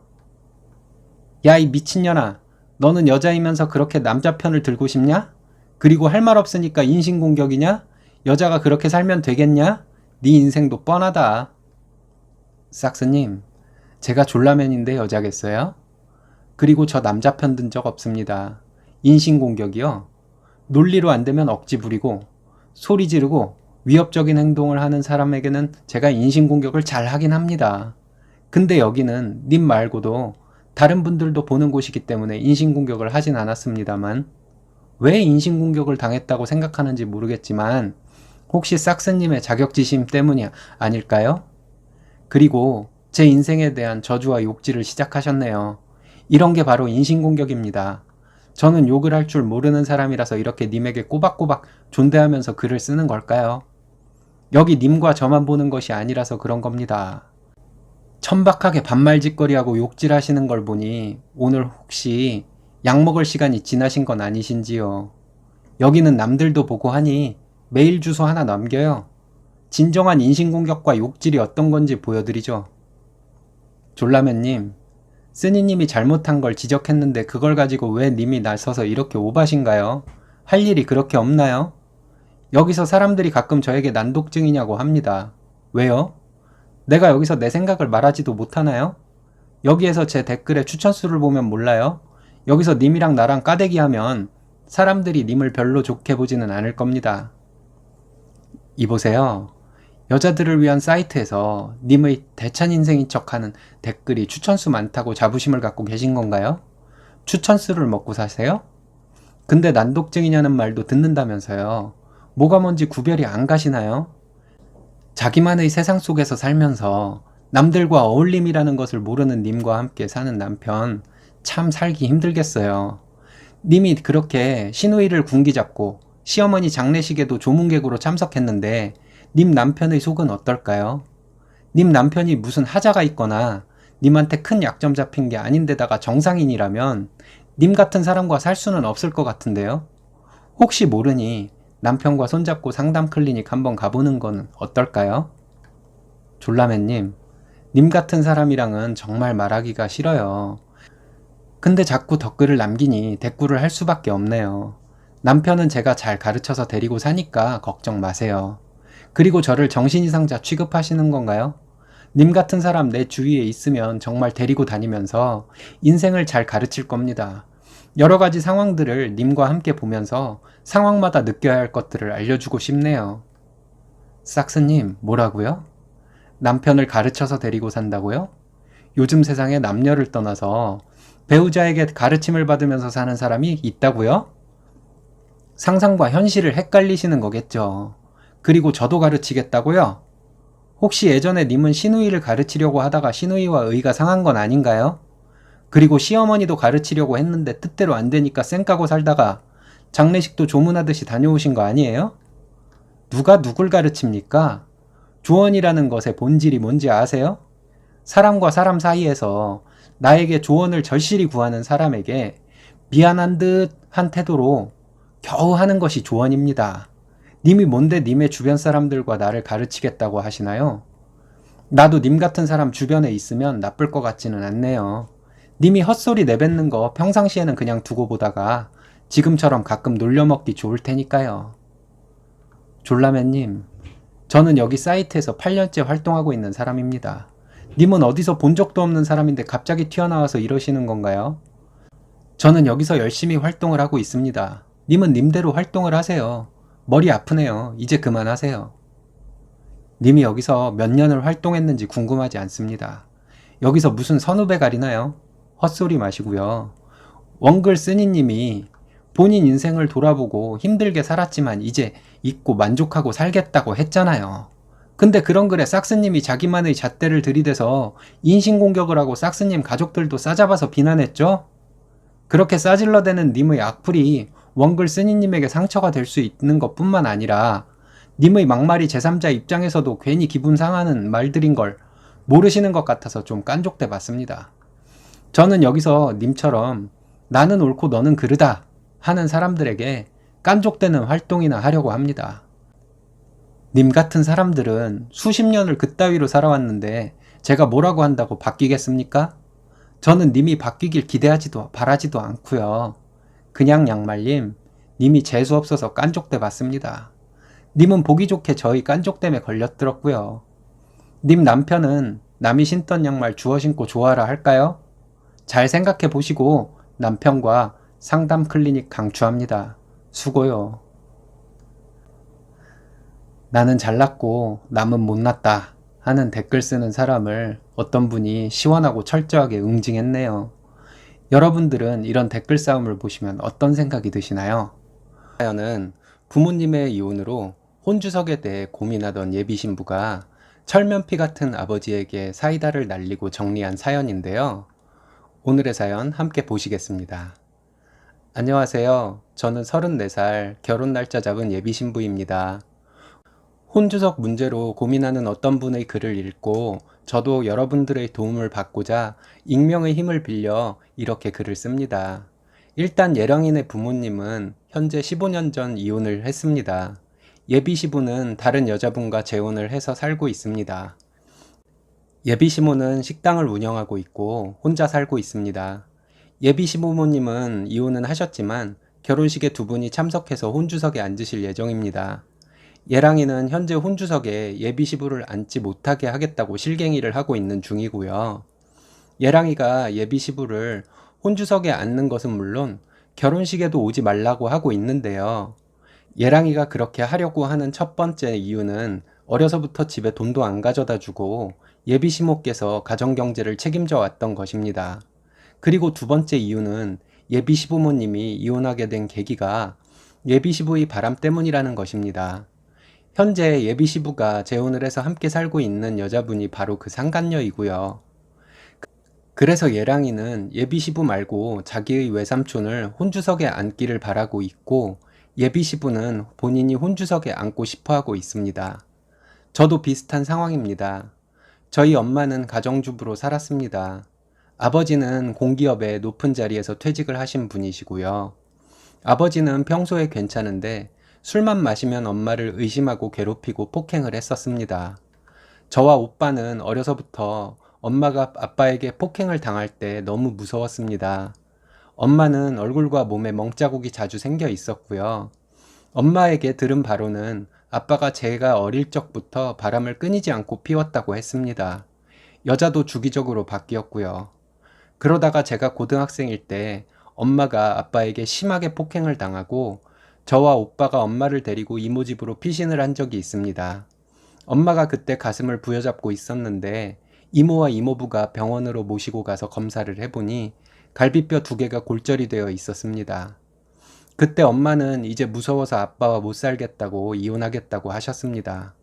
야, 이 미친년아, 너는 여자이면서 그렇게 남자 편을 들고 싶냐? 그리고 할 말 없으니까 인신공격이냐? 여자가 그렇게 살면 되겠냐? 네 인생도 뻔하다. 삭스님, 제가 졸라맨인데 여자겠어요? 그리고 저 남자 편 든 적 없습니다. 인신공격이요? 논리로 안 되면 억지 부리고 소리 지르고 위협적인 행동을 하는 사람에게는 제가 인신공격을 잘 하긴 합니다. 근데 여기는 님 말고도 다른 분들도 보는 곳이기 때문에 인신공격을 하진 않았습니다만 왜 인신공격을 당했다고 생각하는지 모르겠지만 혹시 삭스님의 자격지심 때문이 아닐까요? 그리고 제 인생에 대한 저주와 욕지를 시작하셨네요. 이런 게 바로 인신공격입니다. 저는 욕을 할 줄 모르는 사람이라서 이렇게 님에게 꼬박꼬박 존대하면서 글을 쓰는 걸까요? 여기 님과 저만 보는 것이 아니라서 그런 겁니다. 천박하게 반말짓거리하고 욕질하시는 걸 보니 오늘 혹시 약 먹을 시간이 지나신 건 아니신지요? 여기는 남들도 보고 하니 메일 주소 하나 남겨요. 진정한 인신공격과 욕질이 어떤 건지 보여드리죠. 졸라맨님, 쓰니님이 잘못한 걸 지적했는데 그걸 가지고 왜 님이 나서서 이렇게 오바신가요? 할 일이 그렇게 없나요? 여기서 사람들이 가끔 저에게 난독증이냐고 합니다. 왜요? 내가 여기서 내 생각을 말하지도 못하나요? 여기에서 제 댓글에 추천수를 보면 몰라요? 여기서 님이랑 나랑 까대기 하면 사람들이 님을 별로 좋게 보지는 않을 겁니다. 이보세요. 여자들을 위한 사이트에서 님의 대찬 인생인 척하는 댓글이 추천수 많다고 자부심을 갖고 계신 건가요? 추천수를 먹고 사세요? 근데 난독증이냐는 말도 듣는다면서요. 뭐가 뭔지 구별이 안 가시나요? 자기만의 세상 속에서 살면서 남들과 어울림이라는 것을 모르는 님과 함께 사는 남편, 참 살기 힘들겠어요. 님이 그렇게 시누이를 군기 잡고 시어머니 장례식에도 조문객으로 참석했는데 님 남편의 속은 어떨까요? 님 남편이 무슨 하자가 있거나 님한테 큰 약점 잡힌 게 아닌데다가 정상인이라면 님 같은 사람과 살 수는 없을 것 같은데요? 혹시 모르니 남편과 손잡고 상담 클리닉 한번 가보는 건 어떨까요? 졸라맨님, 님 같은 사람이랑은 정말 말하기가 싫어요. 근데 자꾸 댓글을 남기니 대꾸를 할 수밖에 없네요. 남편은 제가 잘 가르쳐서 데리고 사니까 걱정 마세요. 그리고 저를 정신이상자 취급하시는 건가요? 님 같은 사람 내 주위에 있으면 정말 데리고 다니면서 인생을 잘 가르칠 겁니다. 여러 가지 상황들을 님과 함께 보면서 상황마다 느껴야 할 것들을 알려주고 싶네요. 삭스님, 뭐라고요? 남편을 가르쳐서 데리고 산다고요? 요즘 세상에 남녀를 떠나서 배우자에게 가르침을 받으면서 사는 사람이 있다고요? 상상과 현실을 헷갈리시는 거겠죠. 그리고 저도 가르치겠다고요? 혹시 예전에 님은 시누이를 가르치려고 하다가 시누이와 의가 상한 건 아닌가요? 그리고 시어머니도 가르치려고 했는데 뜻대로 안 되니까 쌩 까고 살다가 장례식도 조문하듯이 다녀오신 거 아니에요? 누가 누굴 가르칩니까? 조언이라는 것의 본질이 뭔지 아세요? 사람과 사람 사이에서 나에게 조언을 절실히 구하는 사람에게 미안한 듯한 태도로 겨우 하는 것이 조언입니다. 님이 뭔데 님의 주변 사람들과 나를 가르치겠다고 하시나요? 나도 님 같은 사람 주변에 있으면 나쁠 것 같지는 않네요. 님이 헛소리 내뱉는 거 평상시에는 그냥 두고 보다가 지금처럼 가끔 놀려먹기 좋을 테니까요. 졸라맨님, 저는 여기 사이트에서 8년째 활동하고 있는 사람입니다. 님은 어디서 본 적도 없는 사람인데 갑자기 튀어나와서 이러시는 건가요? 저는 여기서 열심히 활동을 하고 있습니다. 님은 님대로 활동을 하세요. 머리 아프네요. 이제 그만하세요. 님이 여기서 몇 년을 활동했는지 궁금하지 않습니다. 여기서 무슨 선후배 가리나요? 헛소리 마시고요. 원글 쓰니님이 본인 인생을 돌아보고 힘들게 살았지만 이제 잊고 만족하고 살겠다고 했잖아요. 근데 그런 글에 삭스님이 자기만의 잣대를 들이대서 인신공격을 하고 삭스님 가족들도 싸잡아서 비난했죠? 그렇게 싸질러대는 님의 악플이 원글 쓰니님에게 상처가 될 수 있는 것 뿐만 아니라 님의 막말이 제3자 입장에서도 괜히 기분 상하는 말들인 걸 모르시는 것 같아서 좀 깐족돼 봤습니다. 저는 여기서 님처럼 나는 옳고 너는 그르다 하는 사람들에게 깐족되는 활동이나 하려고 합니다. 님 같은 사람들은 수십 년을 그따위로 살아왔는데 제가 뭐라고 한다고 바뀌겠습니까? 저는 님이 바뀌길 기대하지도 바라지도 않고요. 그냥 양말님, 님이 재수없어서 깐족돼 봤습니다. 님은 보기 좋게 저희 깐족됨에 걸렸더랬고요. 님 남편은 남이 신던 양말 주워 신고 좋아라 할까요? 잘 생각해 보시고 남편과 상담 클리닉 강추합니다. 수고요. 나는 잘났고 남은 못났다 하는 댓글 쓰는 사람을 어떤 분이 시원하고 철저하게 응징했네요. 여러분들은 이런 댓글 싸움을 보시면 어떤 생각이 드시나요? 사연은 부모님의 이혼으로 혼주석에 대해 고민하던 예비 신부가 철면피 같은 아버지에게 사이다를 날리고 정리한 사연인데요. 오늘의 사연 함께 보시겠습니다. 안녕하세요. 저는 34살 결혼 날짜 잡은 예비 신부입니다. 혼주석 문제로 고민하는 어떤 분의 글을 읽고 저도 여러분들의 도움을 받고자 익명의 힘을 빌려 이렇게 글을 씁니다. 일단 예령인의 부모님은 현재 15년 전 이혼을 했습니다. 예비 시부는 다른 여자분과 재혼을 해서 살고 있습니다. 예비 시모는 식당을 운영하고 있고 혼자 살고 있습니다. 예비 시부모님은 이혼은 하셨지만 결혼식에 두 분이 참석해서 혼주석에 앉으실 예정입니다. 예랑이는 현재 혼주석에 예비 시부를 앉지 못하게 하겠다고 실갱이를 하고 있는 중이고요. 예랑이가 예비 시부를 혼주석에 앉는 것은 물론 결혼식에도 오지 말라고 하고 있는데요. 예랑이가 그렇게 하려고 하는 첫 번째 이유는 어려서부터 집에 돈도 안 가져다 주고 예비 시모께서 가정경제를 책임져 왔던 것입니다. 그리고 두 번째 이유는 예비 시부모님이 이혼하게 된 계기가 예비 시부의 바람 때문이라는 것입니다. 현재 예비 시부가 재혼을 해서 함께 살고 있는 여자분이 바로 그 상간녀이고요. 그래서 예랑이는 예비 시부 말고 자기의 외삼촌을 혼주석에 앉기를 바라고 있고 예비 시부는 본인이 혼주석에 앉고 싶어 하고 있습니다. 저도 비슷한 상황입니다. 저희 엄마는 가정주부로 살았습니다. 아버지는 공기업의 높은 자리에서 퇴직을 하신 분이시고요. 아버지는 평소에 괜찮은데 술만 마시면 엄마를 의심하고 괴롭히고 폭행을 했었습니다. 저와 오빠는 어려서부터 엄마가 아빠에게 폭행을 당할 때 너무 무서웠습니다. 엄마는 얼굴과 몸에 멍자국이 자주 생겨 있었고요. 엄마에게 들은 바로는 아빠가 제가 어릴 적부터 바람을 끊이지 않고 피웠다고 했습니다. 여자도 주기적으로 바뀌었고요. 그러다가 제가 고등학생일 때 엄마가 아빠에게 심하게 폭행을 당하고 저와 오빠가 엄마를 데리고 이모 집으로 피신을 한 적이 있습니다. 엄마가 그때 가슴을 부여잡고 있었는데 이모와 이모부가 병원으로 모시고 가서 검사를 해보니 갈비뼈 2개가 골절이 되어 있었습니다. 그때 엄마는 이제 무서워서 아빠와 못 살겠다고 이혼하겠다고 하셨습니다.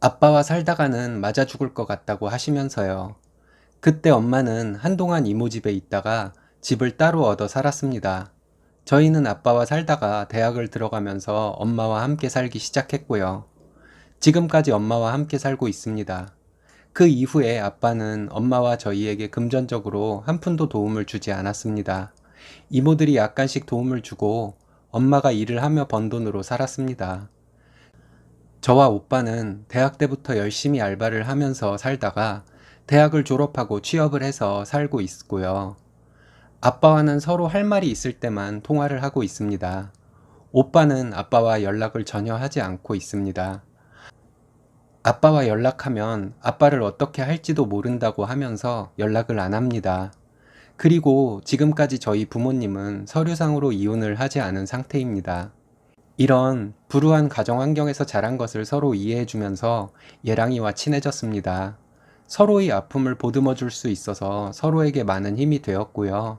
아빠와 살다가는 맞아 죽을 것 같다고 하시면서요. 그때 엄마는 한동안 이모 집에 있다가 집을 따로 얻어 살았습니다. 저희는 아빠와 살다가 대학을 들어가면서 엄마와 함께 살기 시작했고요. 지금까지 엄마와 함께 살고 있습니다. 그 이후에 아빠는 엄마와 저희에게 금전적으로 한 푼도 도움을 주지 않았습니다. 이모들이 약간씩 도움을 주고 엄마가 일을 하며 번 돈으로 살았습니다. 저와 오빠는 대학 때부터 열심히 알바를 하면서 살다가 대학을 졸업하고 취업을 해서 살고 있고요. 아빠와는 서로 할 말이 있을 때만 통화를 하고 있습니다. 오빠는 아빠와 연락을 전혀 하지 않고 있습니다. 아빠와 연락하면 아빠를 어떻게 할지도 모른다고 하면서 연락을 안 합니다. 그리고 지금까지 저희 부모님은 서류상으로 이혼을 하지 않은 상태입니다. 이런 불우한 가정 환경에서 자란 것을 서로 이해해주면서 예랑이와 친해졌습니다. 서로의 아픔을 보듬어 줄 수 있어서 서로에게 많은 힘이 되었고요.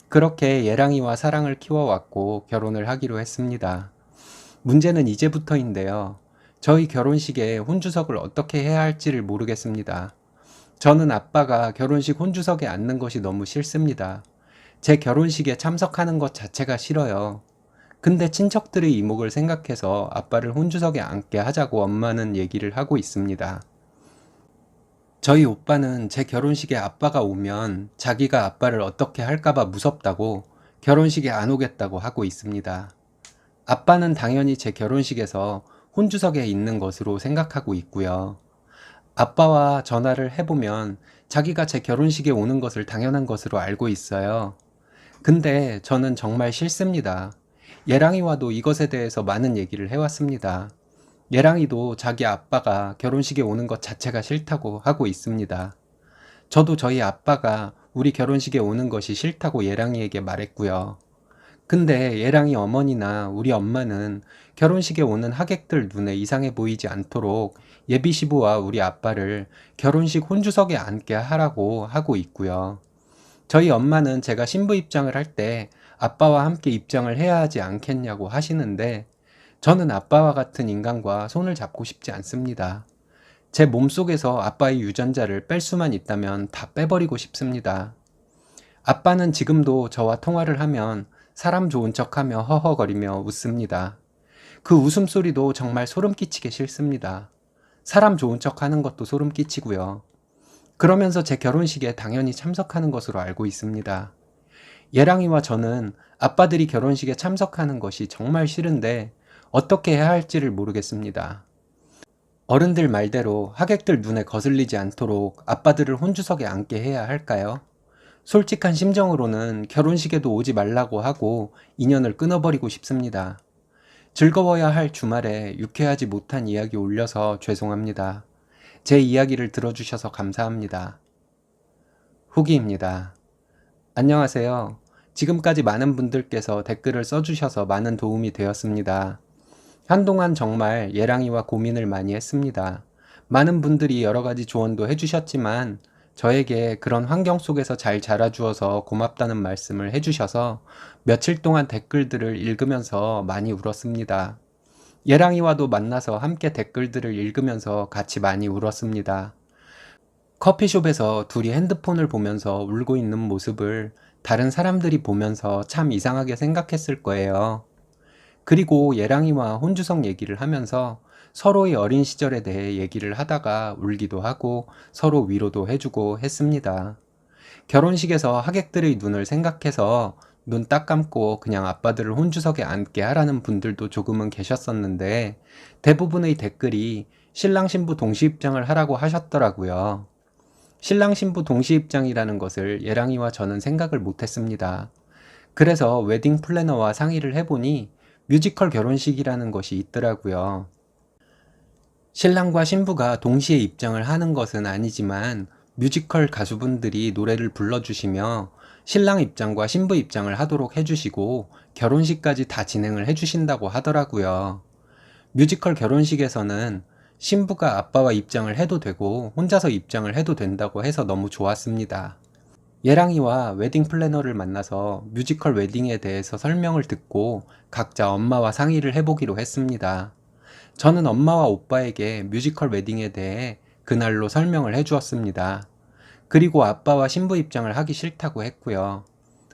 그렇게 예랑이와 사랑을 키워왔고 결혼을 하기로 했습니다. 문제는 이제부터인데요. 저희 결혼식에 혼주석을 어떻게 해야 할지를 모르겠습니다. 저는 아빠가 결혼식 혼주석에 앉는 것이 너무 싫습니다. 제 결혼식에 참석하는 것 자체가 싫어요. 근데 친척들의 이목을 생각해서 아빠를 혼주석에 앉게 하자고 엄마는 얘기를 하고 있습니다. 저희 오빠는 제 결혼식에 아빠가 오면 자기가 아빠를 어떻게 할까봐 무섭다고 결혼식에 안 오겠다고 하고 있습니다. 아빠는 당연히 제 결혼식에서 혼주석에 있는 것으로 생각하고 있고요. 아빠와 전화를 해보면 자기가 제 결혼식에 오는 것을 당연한 것으로 알고 있어요. 근데 저는 정말 싫습니다. 예랑이와도 이것에 대해서 많은 얘기를 해왔습니다. 예랑이도 자기 아빠가 결혼식에 오는 것 자체가 싫다고 하고 있습니다. 저도 저희 아빠가 우리 결혼식에 오는 것이 싫다고 예랑이에게 말했고요. 근데 예랑이 어머니나 우리 엄마는 결혼식에 오는 하객들 눈에 이상해 보이지 않도록 예비 시부와 우리 아빠를 결혼식 혼주석에 앉게 하라고 하고 있고요. 저희 엄마는 제가 신부 입장을 할 때 아빠와 함께 입장을 해야 하지 않겠냐고 하시는데 저는 아빠와 같은 인간과 손을 잡고 싶지 않습니다. 제 몸속에서 아빠의 유전자를 뺄 수만 있다면 다 빼버리고 싶습니다. 아빠는 지금도 저와 통화를 하면 사람 좋은 척하며 허허거리며 웃습니다. 그 웃음소리도 정말 소름 끼치게 싫습니다. 사람 좋은 척하는 것도 소름 끼치고요. 그러면서 제 결혼식에 당연히 참석하는 것으로 알고 있습니다. 예랑이와 저는 아빠들이 결혼식에 참석하는 것이 정말 싫은데 어떻게 해야 할지를 모르겠습니다. 어른들 말대로 하객들 눈에 거슬리지 않도록 아빠들을 혼주석에 앉게 해야 할까요? 솔직한 심정으로는 결혼식에도 오지 말라고 하고 인연을 끊어버리고 싶습니다. 즐거워야 할 주말에 유쾌하지 못한 이야기 올려서 죄송합니다. 제 이야기를 들어주셔서 감사합니다. 후기입니다. 안녕하세요. 지금까지 많은 분들께서 댓글을 써주셔서 많은 도움이 되었습니다. 한동안 정말 예랑이와 고민을 많이 했습니다. 많은 분들이 여러 가지 조언도 해주셨지만 저에게 그런 환경 속에서 잘 자라주어서 고맙다는 말씀을 해주셔서 며칠 동안 댓글들을 읽으면서 많이 울었습니다. 예랑이와도 만나서 함께 댓글들을 읽으면서 같이 많이 울었습니다. 커피숍에서 둘이 핸드폰을 보면서 울고 있는 모습을 다른 사람들이 보면서 참 이상하게 생각했을 거예요. 그리고 예랑이와 혼주성 얘기를 하면서 서로의 어린 시절에 대해 얘기를 하다가 울기도 하고 서로 위로도 해주고 했습니다. 결혼식에서 하객들의 눈을 생각해서 눈 딱 감고 그냥 아빠들을 혼주석에 앉게 하라는 분들도 조금은 계셨었는데 대부분의 댓글이 신랑 신부 동시 입장을 하라고 하셨더라고요. 신랑 신부 동시 입장이라는 것을 예랑이와 저는 생각을 못했습니다. 그래서 웨딩 플래너와 상의를 해보니 뮤지컬 결혼식이라는 것이 있더라고요. 신랑과 신부가 동시에 입장을 하는 것은 아니지만 뮤지컬 가수분들이 노래를 불러주시며 신랑 입장과 신부 입장을 하도록 해주시고 결혼식까지 다 진행을 해주신다고 하더라고요. 뮤지컬 결혼식에서는 신부가 아빠와 입장을 해도 되고 혼자서 입장을 해도 된다고 해서 너무 좋았습니다. 예랑이와 웨딩 플래너를 만나서 뮤지컬 웨딩에 대해서 설명을 듣고 각자 엄마와 상의를 해보기로 했습니다. 저는 엄마와 오빠에게 뮤지컬 웨딩에 대해 그날로 설명을 해주었습니다. 그리고 아빠와 신부 입장을 하기 싫다고 했고요.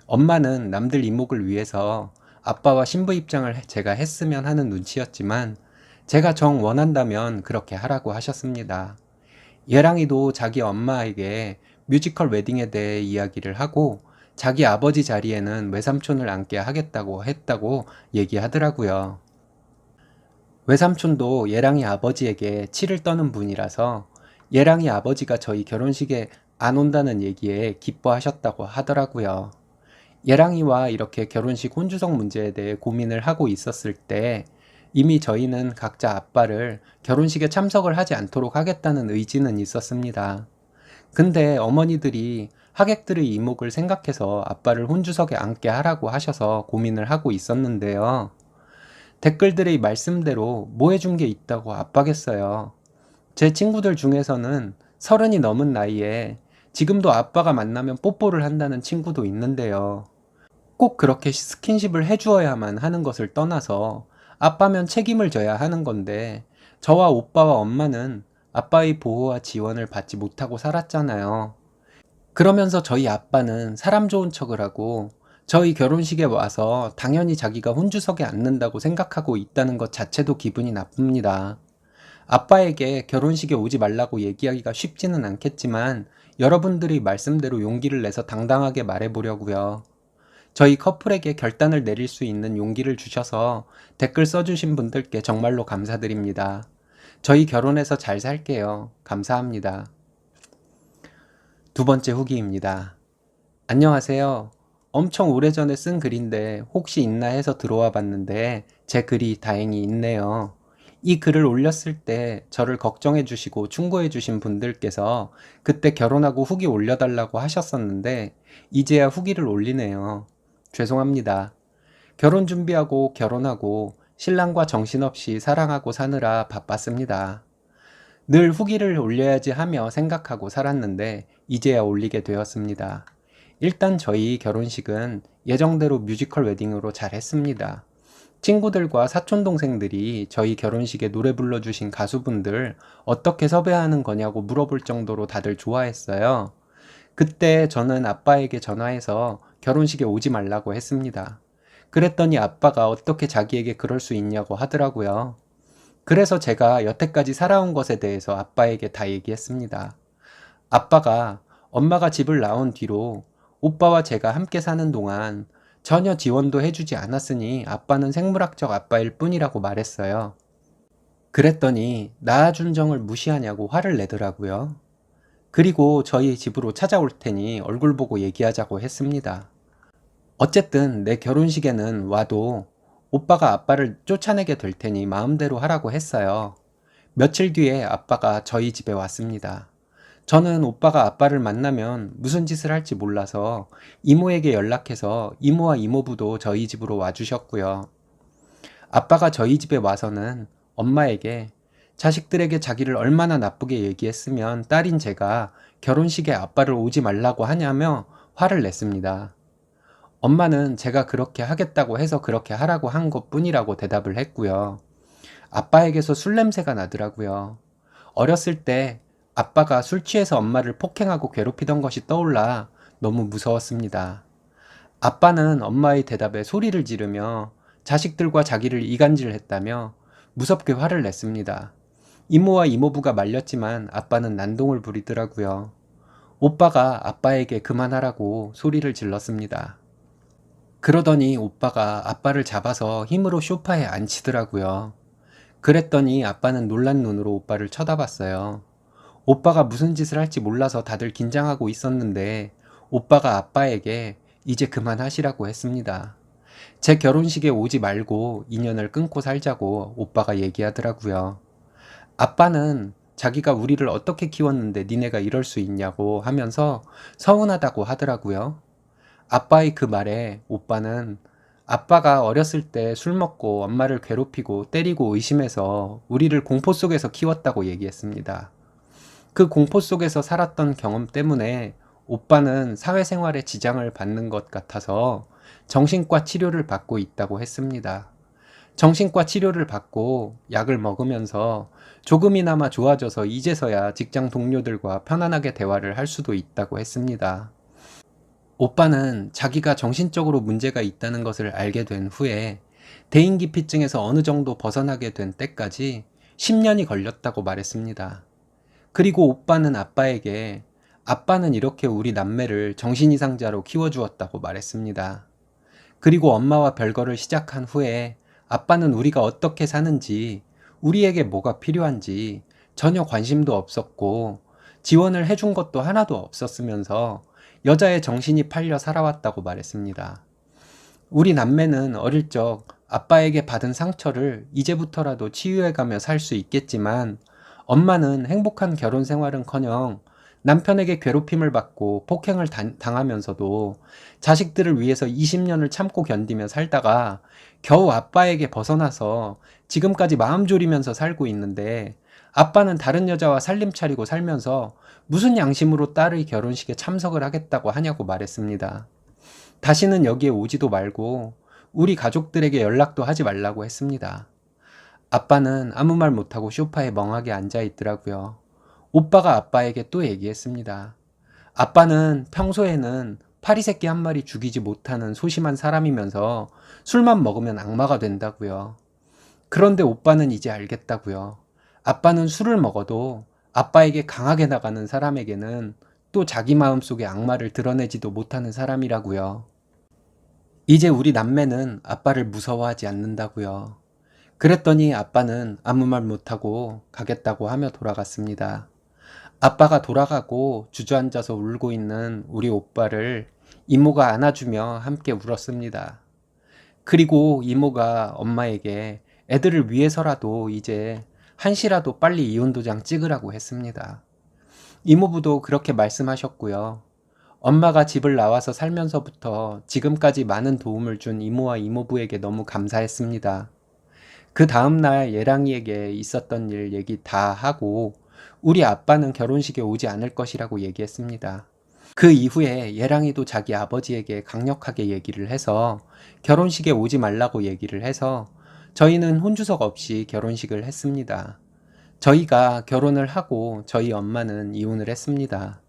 엄마는 남들 이목을 위해서 아빠와 신부 입장을 제가 했으면 하는 눈치였지만 제가 정 원한다면 그렇게 하라고 하셨습니다. 예랑이도 자기 엄마에게 뮤지컬 웨딩에 대해 이야기를 하고 자기 아버지 자리에는 외삼촌을 앉게 하겠다고 했다고 얘기하더라고요. 외삼촌도 예랑이 아버지에게 치를 떠는 분이라서 예랑이 아버지가 저희 결혼식에 안 온다는 얘기에 기뻐하셨다고 하더라고요. 예랑이와 이렇게 결혼식 혼주성 문제에 대해 고민을 하고 있었을 때 이미 저희는 각자 아빠를 결혼식에 참석을 하지 않도록 하겠다는 의지는 있었습니다. 근데 어머니들이 하객들의 이목을 생각해서 아빠를 혼주석에 앉게 하라고 하셔서 고민을 하고 있었는데요. 댓글들의 말씀대로 뭐 해준 게 있다고 압박했어요. 제 친구들 중에서는 30이 넘은 나이에 지금도 아빠가 만나면 뽀뽀를 한다는 친구도 있는데요. 꼭 그렇게 스킨십을 해주어야만 하는 것을 떠나서 아빠면 책임을 져야 하는 건데 저와 오빠와 엄마는 아빠의 보호와 지원을 받지 못하고 살았잖아요. 그러면서 저희 아빠는 사람 좋은 척을 하고 저희 결혼식에 와서 당연히 자기가 혼주석에 앉는다고 생각하고 있다는 것 자체도 기분이 나쁩니다. 아빠에게 결혼식에 오지 말라고 얘기하기가 쉽지는 않겠지만 여러분들이 말씀대로 용기를 내서 당당하게 말해보려고요. 저희 커플에게 결단을 내릴 수 있는 용기를 주셔서 댓글 써주신 분들께 정말로 감사드립니다. 저희 결혼해서 잘 살게요. 감사합니다. 두 번째 후기입니다. 안녕하세요. 엄청 오래전에 쓴 글인데 혹시 있나 해서 들어와 봤는데 제 글이 다행히 있네요. 이 글을 올렸을 때 저를 걱정해 주시고 충고해 주신 분들께서 그때 결혼하고 후기 올려달라고 하셨었는데 이제야 후기를 올리네요. 죄송합니다. 결혼 준비하고 결혼하고 신랑과 정신없이 사랑하고 사느라 바빴습니다. 늘 후기를 올려야지 하며 생각하고 살았는데 이제야 올리게 되었습니다. 일단 저희 결혼식은 예정대로 뮤지컬 웨딩으로 잘 했습니다. 친구들과 사촌동생들이 저희 결혼식에 노래 불러주신 가수분들 어떻게 섭외하는 거냐고 물어볼 정도로 다들 좋아했어요. 그때 저는 아빠에게 전화해서 결혼식에 오지 말라고 했습니다. 그랬더니 아빠가 어떻게 자기에게 그럴 수 있냐고 하더라고요. 그래서 제가 여태까지 살아온 것에 대해서 아빠에게 다 얘기했습니다. 아빠가 엄마가 집을 나온 뒤로 오빠와 제가 함께 사는 동안 전혀 지원도 해주지 않았으니 아빠는 생물학적 아빠일 뿐이라고 말했어요. 그랬더니 낳아준 정을 무시하냐고 화를 내더라고요. 그리고 저희 집으로 찾아올 테니 얼굴 보고 얘기하자고 했습니다. 어쨌든 내 결혼식에는 와도 오빠가 아빠를 쫓아내게 될 테니 마음대로 하라고 했어요. 며칠 뒤에 아빠가 저희 집에 왔습니다. 저는 오빠가 아빠를 만나면 무슨 짓을 할지 몰라서 이모에게 연락해서 이모와 이모부도 저희 집으로 와주셨고요. 아빠가 저희 집에 와서는 엄마에게 자식들에게 자기를 얼마나 나쁘게 얘기했으면 딸인 제가 결혼식에 아빠를 오지 말라고 하냐며 화를 냈습니다. 엄마는 제가 그렇게 하겠다고 해서 그렇게 하라고 한 것뿐이라고 대답을 했고요. 아빠에게서 술 냄새가 나더라고요. 어렸을 때 아빠가 술 취해서 엄마를 폭행하고 괴롭히던 것이 떠올라 너무 무서웠습니다. 아빠는 엄마의 대답에 소리를 지르며 자식들과 자기를 이간질했다며 무섭게 화를 냈습니다. 이모와 이모부가 말렸지만 아빠는 난동을 부리더라고요. 오빠가 아빠에게 그만하라고 소리를 질렀습니다. 그러더니 오빠가 아빠를 잡아서 힘으로 소파에 앉히더라고요. 그랬더니 아빠는 놀란 눈으로 오빠를 쳐다봤어요. 오빠가 무슨 짓을 할지 몰라서 다들 긴장하고 있었는데 오빠가 아빠에게 이제 그만하시라고 했습니다. 제 결혼식에 오지 말고 인연을 끊고 살자고 오빠가 얘기하더라고요. 아빠는 자기가 우리를 어떻게 키웠는데 니네가 이럴 수 있냐고 하면서 서운하다고 하더라고요. 아빠의 그 말에 오빠는 아빠가 어렸을 때 술 먹고 엄마를 괴롭히고 때리고 의심해서 우리를 공포 속에서 키웠다고 얘기했습니다. 그 공포 속에서 살았던 경험 때문에 오빠는 사회생활에 지장을 받는 것 같아서 정신과 치료를 받고 있다고 했습니다. 정신과 치료를 받고 약을 먹으면서 조금이나마 좋아져서 이제서야 직장 동료들과 편안하게 대화를 할 수도 있다고 했습니다. 오빠는 자기가 정신적으로 문제가 있다는 것을 알게 된 후에 대인기피증에서 어느 정도 벗어나게 된 때까지 10년이 걸렸다고 말했습니다. 그리고 오빠는 아빠에게 아빠는 이렇게 우리 남매를 정신이상자로 키워주었다고 말했습니다. 그리고 엄마와 별거를 시작한 후에 아빠는 우리가 어떻게 사는지, 우리에게 뭐가 필요한지 전혀 관심도 없었고 지원을 해준 것도 하나도 없었으면서 여자의 정신이 팔려 살아왔다고 말했습니다. 우리 남매는 어릴 적 아빠에게 받은 상처를 이제부터라도 치유해가며 살 수 있겠지만 엄마는 행복한 결혼 생활은커녕 남편에게 괴롭힘을 받고 폭행을 당하면서도 자식들을 위해서 20년을 참고 견디며 살다가 겨우 아빠에게 벗어나서 지금까지 마음 졸이면서 살고 있는데 아빠는 다른 여자와 살림 차리고 살면서 무슨 양심으로 딸의 결혼식에 참석을 하겠다고 하냐고 말했습니다. 다시는 여기에 오지도 말고 우리 가족들에게 연락도 하지 말라고 했습니다. 아빠는 아무 말 못하고 소파에 멍하게 앉아 있더라고요. 오빠가 아빠에게 또 얘기했습니다. 아빠는 평소에는 파리새끼 한 마리 죽이지 못하는 소심한 사람이면서 술만 먹으면 악마가 된다고요. 그런데 오빠는 이제 알겠다고요. 아빠는 술을 먹어도 아빠에게 강하게 나가는 사람에게는 또 자기 마음속에 악마를 드러내지도 못하는 사람이라고요. 이제 우리 남매는 아빠를 무서워하지 않는다고요. 그랬더니 아빠는 아무 말 못하고 가겠다고 하며 돌아갔습니다. 아빠가 돌아가고 주저앉아서 울고 있는 우리 오빠를 이모가 안아주며 함께 울었습니다. 그리고 이모가 엄마에게 애들을 위해서라도 이제 한시라도 빨리 이혼도장 찍으라고 했습니다. 이모부도 그렇게 말씀하셨고요. 엄마가 집을 나와서 살면서부터 지금까지 많은 도움을 준 이모와 이모부에게 너무 감사했습니다. 그 다음날 예랑이에게 있었던 일 얘기 다 하고 우리 아빠는 결혼식에 오지 않을 것이라고 얘기했습니다. 그 이후에 예랑이도 자기 아버지에게 강력하게 얘기를 해서 결혼식에 오지 말라고 얘기를 해서 저희는 혼주석 없이 결혼식을 했습니다. 저희가 결혼을 하고 저희 엄마는 이혼을 했습니다.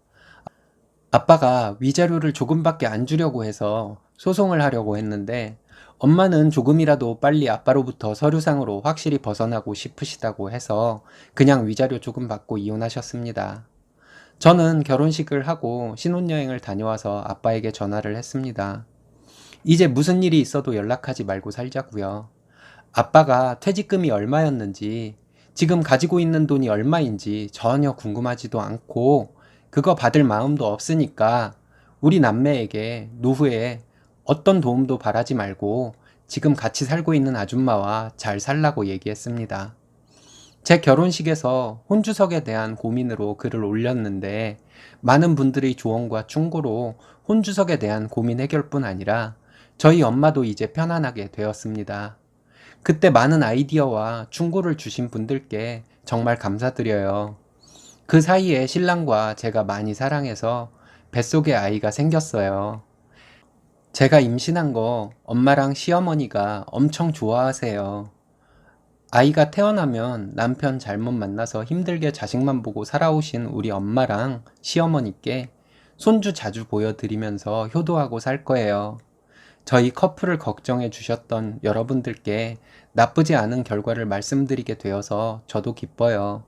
아빠가 위자료를 조금밖에 안 주려고 해서 소송을 하려고 했는데 엄마는 조금이라도 빨리 아빠로부터 서류상으로 확실히 벗어나고 싶으시다고 해서 그냥 위자료 조금 받고 이혼하셨습니다. 저는 결혼식을 하고 신혼여행을 다녀와서 아빠에게 전화를 했습니다. 이제 무슨 일이 있어도 연락하지 말고 살자고요. 아빠가 퇴직금이 얼마였는지 지금 가지고 있는 돈이 얼마인지 전혀 궁금하지도 않고 그거 받을 마음도 없으니까 우리 남매에게 노후에 어떤 도움도 바라지 말고 지금 같이 살고 있는 아줌마와 잘 살라고 얘기했습니다. 제 결혼식에서 혼주석에 대한 고민으로 글을 올렸는데 많은 분들의 조언과 충고로 혼주석에 대한 고민 해결뿐 아니라 저희 엄마도 이제 편안하게 되었습니다. 그때 많은 아이디어와 충고를 주신 분들께 정말 감사드려요. 그 사이에 신랑과 제가 많이 사랑해서 뱃속에 아이가 생겼어요. 제가 임신한 거 엄마랑 시어머니가 엄청 좋아하세요. 아이가 태어나면 남편 잘못 만나서 힘들게 자식만 보고 살아오신 우리 엄마랑 시어머니께 손주 자주 보여드리면서 효도하고 살 거예요. 저희 커플을 걱정해 주셨던 여러분들께 나쁘지 않은 결과를 말씀드리게 되어서 저도 기뻐요.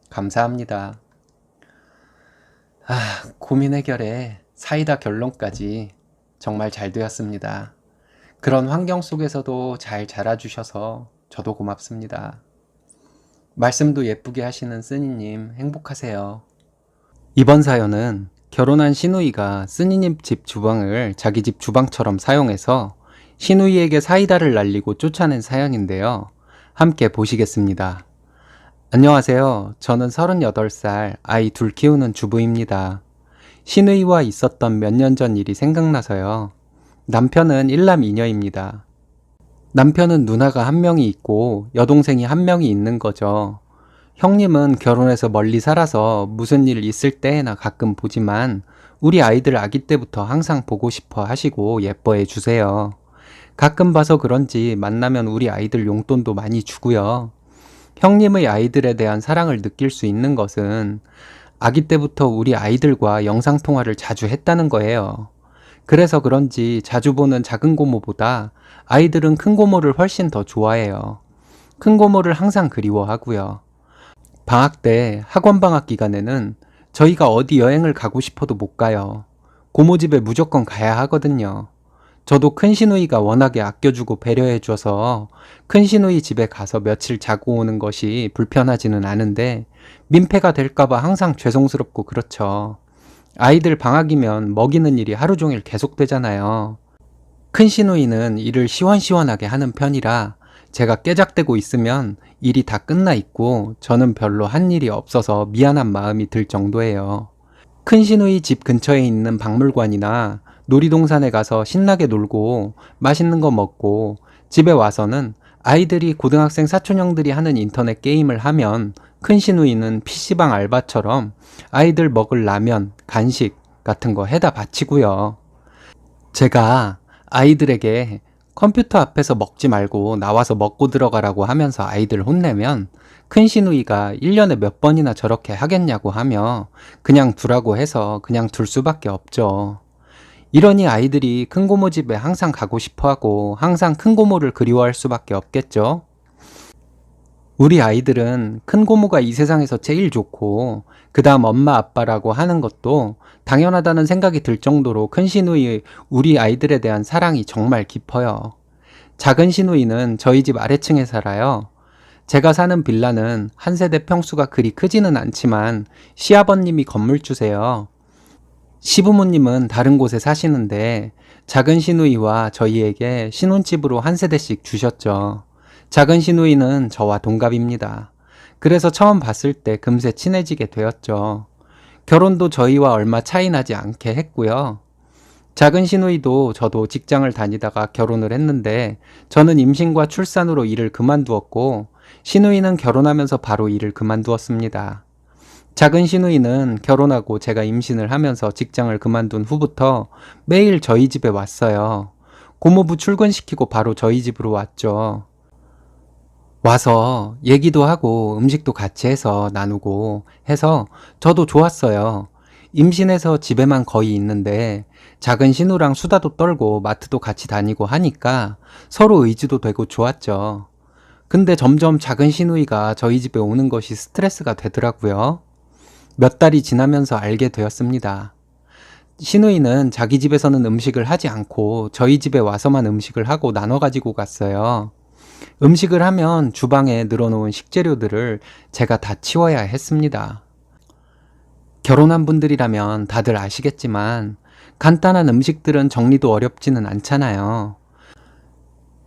감사합니다. 고민 해결에 사이다 결론까지 정말 잘 되었습니다. 그런 환경 속에서도 잘 자라주셔서 저도 고맙습니다. 말씀도 예쁘게 하시는 쓰니님 행복하세요. 이번 사연은 결혼한 시누이가 쓰니님 집 주방을 자기 집 주방처럼 사용해서 시누이에게 사이다를 날리고 쫓아낸 사연인데요. 함께 보시겠습니다. 안녕하세요. 저는 38살 아이 둘 키우는 주부입니다. 시누이와 있었던 몇 년 전 일이 생각나서요. 남편은 일남 이녀입니다. 남편은 누나가 한 명이 있고 여동생이 한 명이 있는 거죠. 형님은 결혼해서 멀리 살아서 무슨 일 있을 때나 가끔 보지만 우리 아이들 아기 때부터 항상 보고 싶어 하시고 예뻐해 주세요. 가끔 봐서 그런지 만나면 우리 아이들 용돈도 많이 주고요. 형님의 아이들에 대한 사랑을 느낄 수 있는 것은 아기 때부터 우리 아이들과 영상통화를 자주 했다는 거예요. 그래서 그런지 자주 보는 작은 고모보다 아이들은 큰 고모를 훨씬 더 좋아해요. 큰 고모를 항상 그리워하고요. 방학 때 학원 방학 기간에는 저희가 어디 여행을 가고 싶어도 못 가요. 고모 집에 무조건 가야 하거든요. 저도 큰 시누이가 워낙에 아껴주고 배려해줘서 큰 시누이 집에 가서 며칠 자고 오는 것이 불편하지는 않은데 민폐가 될까봐 항상 죄송스럽고 그렇죠. 아이들 방학이면 먹이는 일이 하루 종일 계속되잖아요. 큰 시누이는 일을 시원시원하게 하는 편이라 제가 깨작대고 있으면 일이 다 끝나 있고 저는 별로 한 일이 없어서 미안한 마음이 들 정도예요. 큰 시누이 집 근처에 있는 박물관이나 놀이동산에 가서 신나게 놀고 맛있는 거 먹고 집에 와서는 아이들이 고등학생 사촌형들이 하는 인터넷 게임을 하면 큰 시누이는 PC방 알바처럼 아이들 먹을 라면, 간식 같은 거 해다 바치고요. 제가 아이들에게 컴퓨터 앞에서 먹지 말고 나와서 먹고 들어가라고 하면서 아이들 혼내면 큰 시누이가 1년에 몇 번이나 저렇게 하겠냐고 하며 그냥 두라고 해서 그냥 둘 수밖에 없죠. 이러니 아이들이 큰 고모 집에 항상 가고 싶어 하고 항상 큰 고모를 그리워할 수밖에 없겠죠. 우리 아이들은 큰 고모가 이 세상에서 제일 좋고 그 다음 엄마 아빠라고 하는 것도 당연하다는 생각이 들 정도로 큰 시누이 우리 아이들에 대한 사랑이 정말 깊어요. 작은 시누이는 저희 집 아래층에 살아요. 제가 사는 빌라는 한 세대 평수가 그리 크지는 않지만 시아버님이 건물주세요. 시부모님은 다른 곳에 사시는데 작은 시누이와 저희에게 신혼집으로 한 세대씩 주셨죠. 작은 시누이는 저와 동갑입니다. 그래서 처음 봤을 때 금세 친해지게 되었죠. 결혼도 저희와 얼마 차이 나지 않게 했고요. 작은 시누이도 저도 직장을 다니다가 결혼을 했는데 저는 임신과 출산으로 일을 그만두었고 시누이는 결혼하면서 바로 일을 그만두었습니다. 작은 시누이는 결혼하고 제가 임신을 하면서 직장을 그만둔 후부터 매일 저희 집에 왔어요. 고모부 출근시키고 바로 저희 집으로 왔죠. 와서 얘기도 하고 음식도 같이 해서 나누고 해서 저도 좋았어요. 임신해서 집에만 거의 있는데 작은 신우랑 수다도 떨고 마트도 같이 다니고 하니까 서로 의지도 되고 좋았죠. 근데 점점 작은 시누이가 저희 집에 오는 것이 스트레스가 되더라고요. 몇 달이 지나면서 알게 되었습니다. 시누이는 자기 집에서는 음식을 하지 않고 저희 집에 와서만 음식을 하고 나눠 가지고 갔어요. 음식을 하면 주방에 늘어놓은 식재료들을 제가 다 치워야 했습니다. 결혼한 분들이라면 다들 아시겠지만 간단한 음식들은 정리도 어렵지는 않잖아요.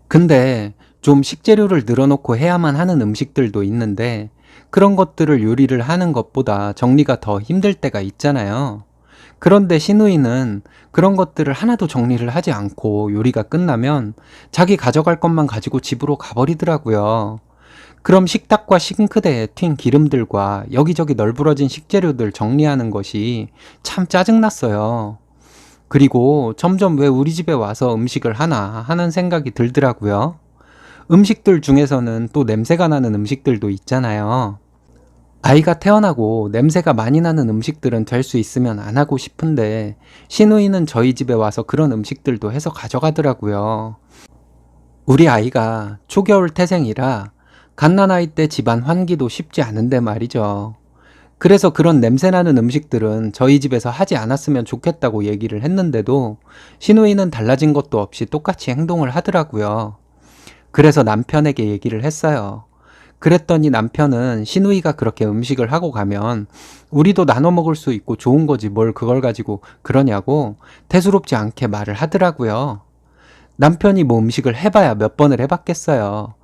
근데 좀 식재료를 늘어놓고 해야만 하는 음식들도 있는데 그런 것들을 요리를 하는 것보다 정리가 더 힘들 때가 있잖아요. 그런데 시누이는 그런 것들을 하나도 정리를 하지 않고 요리가 끝나면 자기 가져갈 것만 가지고 집으로 가버리더라고요. 그럼 식탁과 싱크대에 튄 기름들과 여기저기 널브러진 식재료들 정리하는 것이 참 짜증났어요. 그리고 점점 왜 우리 집에 와서 음식을 하나 하는 생각이 들더라고요. 음식들 중에서는 또 냄새가 나는 음식들도 있잖아요. 아이가 태어나고 냄새가 많이 나는 음식들은 될 수 있으면 안 하고 싶은데 시누이는 저희 집에 와서 그런 음식들도 해서 가져가더라고요. 우리 아이가 초겨울 태생이라 갓난아이 때 집안 환기도 쉽지 않은데 말이죠. 그래서 그런 냄새나는 음식들은 저희 집에서 하지 않았으면 좋겠다고 얘기를 했는데도 시누이는 달라진 것도 없이 똑같이 행동을 하더라고요. 그래서 남편에게 얘기를 했어요. 그랬더니 남편은 시누이가 그렇게 음식을 하고 가면 우리도 나눠 먹을 수 있고 좋은 거지 뭘 그걸 가지고 그러냐고 대수롭지 않게 말을 하더라고요. 남편이 뭐 음식을 해봐야 몇 번을 해봤겠어요.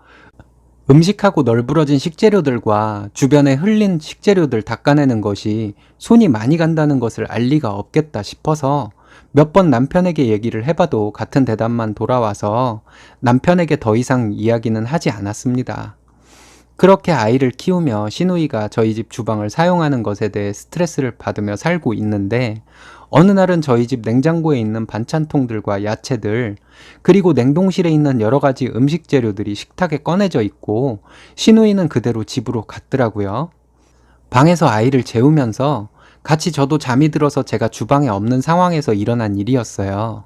음식하고 널브러진 식재료들과 주변에 흘린 식재료들 닦아내는 것이 손이 많이 간다는 것을 알 리가 없겠다 싶어서 몇 번 남편에게 얘기를 해봐도 같은 대답만 돌아와서 남편에게 더 이상 이야기는 하지 않았습니다. 그렇게 아이를 키우며 시누이가 저희 집 주방을 사용하는 것에 대해 스트레스를 받으며 살고 있는데 어느 날은 저희 집 냉장고에 있는 반찬통들과 야채들 그리고 냉동실에 있는 여러 가지 음식 재료들이 식탁에 꺼내져 있고 시누이는 그대로 집으로 갔더라고요. 방에서 아이를 재우면서 같이 저도 잠이 들어서 제가 주방에 없는 상황에서 일어난 일이었어요.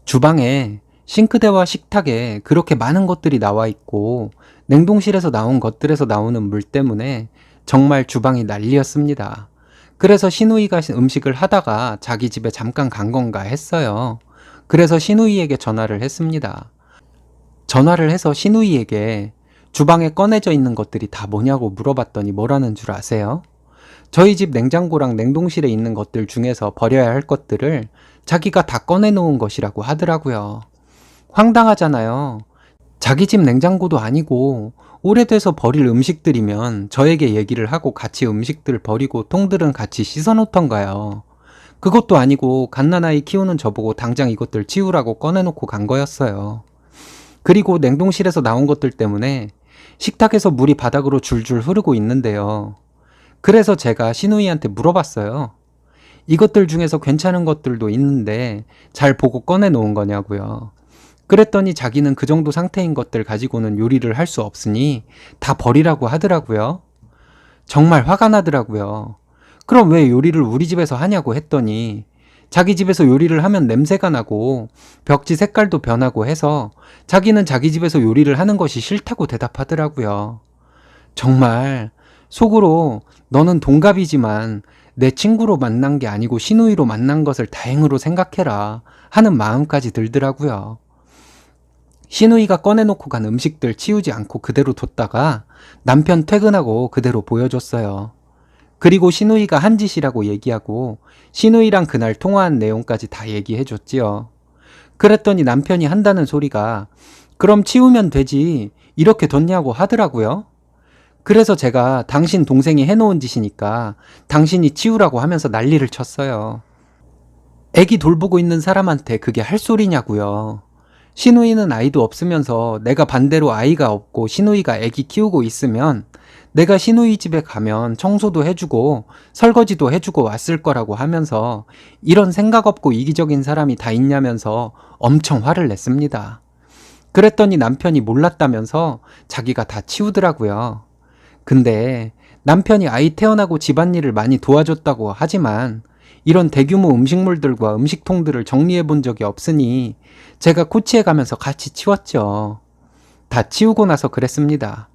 주방에 싱크대와 식탁에 그렇게 많은 것들이 나와 있고 냉동실에서 나온 것들에서 나오는 물 때문에 정말 주방이 난리였습니다. 그래서 시누이가 음식을 하다가 자기 집에 잠깐 간 건가 했어요. 그래서 시누이에게 전화를 했습니다. 전화를 해서 시누이에게 주방에 꺼내져 있는 것들이 다 뭐냐고 물어봤더니 뭐라는 줄 아세요? 저희 집 냉장고랑 냉동실에 있는 것들 중에서 버려야 할 것들을 자기가 다 꺼내놓은 것이라고 하더라고요. 황당하잖아요. 자기 집 냉장고도 아니고 오래돼서 버릴 음식들이면 저에게 얘기를 하고 같이 음식들 버리고 통들은 같이 씻어놓던가요. 그것도 아니고 갓난아이 키우는 저보고 당장 이것들 치우라고 꺼내놓고 간 거였어요. 그리고 냉동실에서 나온 것들 때문에 식탁에서 물이 바닥으로 줄줄 흐르고 있는데요. 그래서 제가 시누이한테 물어봤어요. 이것들 중에서 괜찮은 것들도 있는데 잘 보고 꺼내놓은 거냐고요. 그랬더니 자기는 그 정도 상태인 것들 가지고는 요리를 할 수 없으니 다 버리라고 하더라고요. 정말 화가 나더라고요. 그럼 왜 요리를 우리 집에서 하냐고 했더니 자기 집에서 요리를 하면 냄새가 나고 벽지 색깔도 변하고 해서 자기는 자기 집에서 요리를 하는 것이 싫다고 대답하더라고요. 정말 속으로 너는 동갑이지만 내 친구로 만난 게 아니고 시누이로 만난 것을 다행으로 생각해라 하는 마음까지 들더라고요. 시누이가 꺼내놓고 간 음식들 치우지 않고 그대로 뒀다가 남편 퇴근하고 그대로 보여줬어요. 그리고 시누이가 한 짓이라고 얘기하고 시누이랑 그날 통화한 내용까지 다 얘기해줬지요. 그랬더니 남편이 한다는 소리가 그럼 치우면 되지 이렇게 뒀냐고 하더라고요. 그래서 제가 당신 동생이 해놓은 짓이니까 당신이 치우라고 하면서 난리를 쳤어요. 애기 돌보고 있는 사람한테 그게 할 소리냐고요. 시누이는 아이도 없으면서 내가 반대로 아이가 없고 시누이가 애기 키우고 있으면 내가 시누이 집에 가면 청소도 해주고 설거지도 해주고 왔을 거라고 하면서 이런 생각 없고 이기적인 사람이 다 있냐면서 엄청 화를 냈습니다. 그랬더니 남편이 몰랐다면서 자기가 다 치우더라고요. 근데 남편이 아이 태어나고 집안일을 많이 도와줬다고 하지만 이런 대규모 음식물들과 음식통들을 정리해 본 적이 없으니 제가 코치해 가면서 같이 치웠죠. 다 치우고 나서 그랬습니다.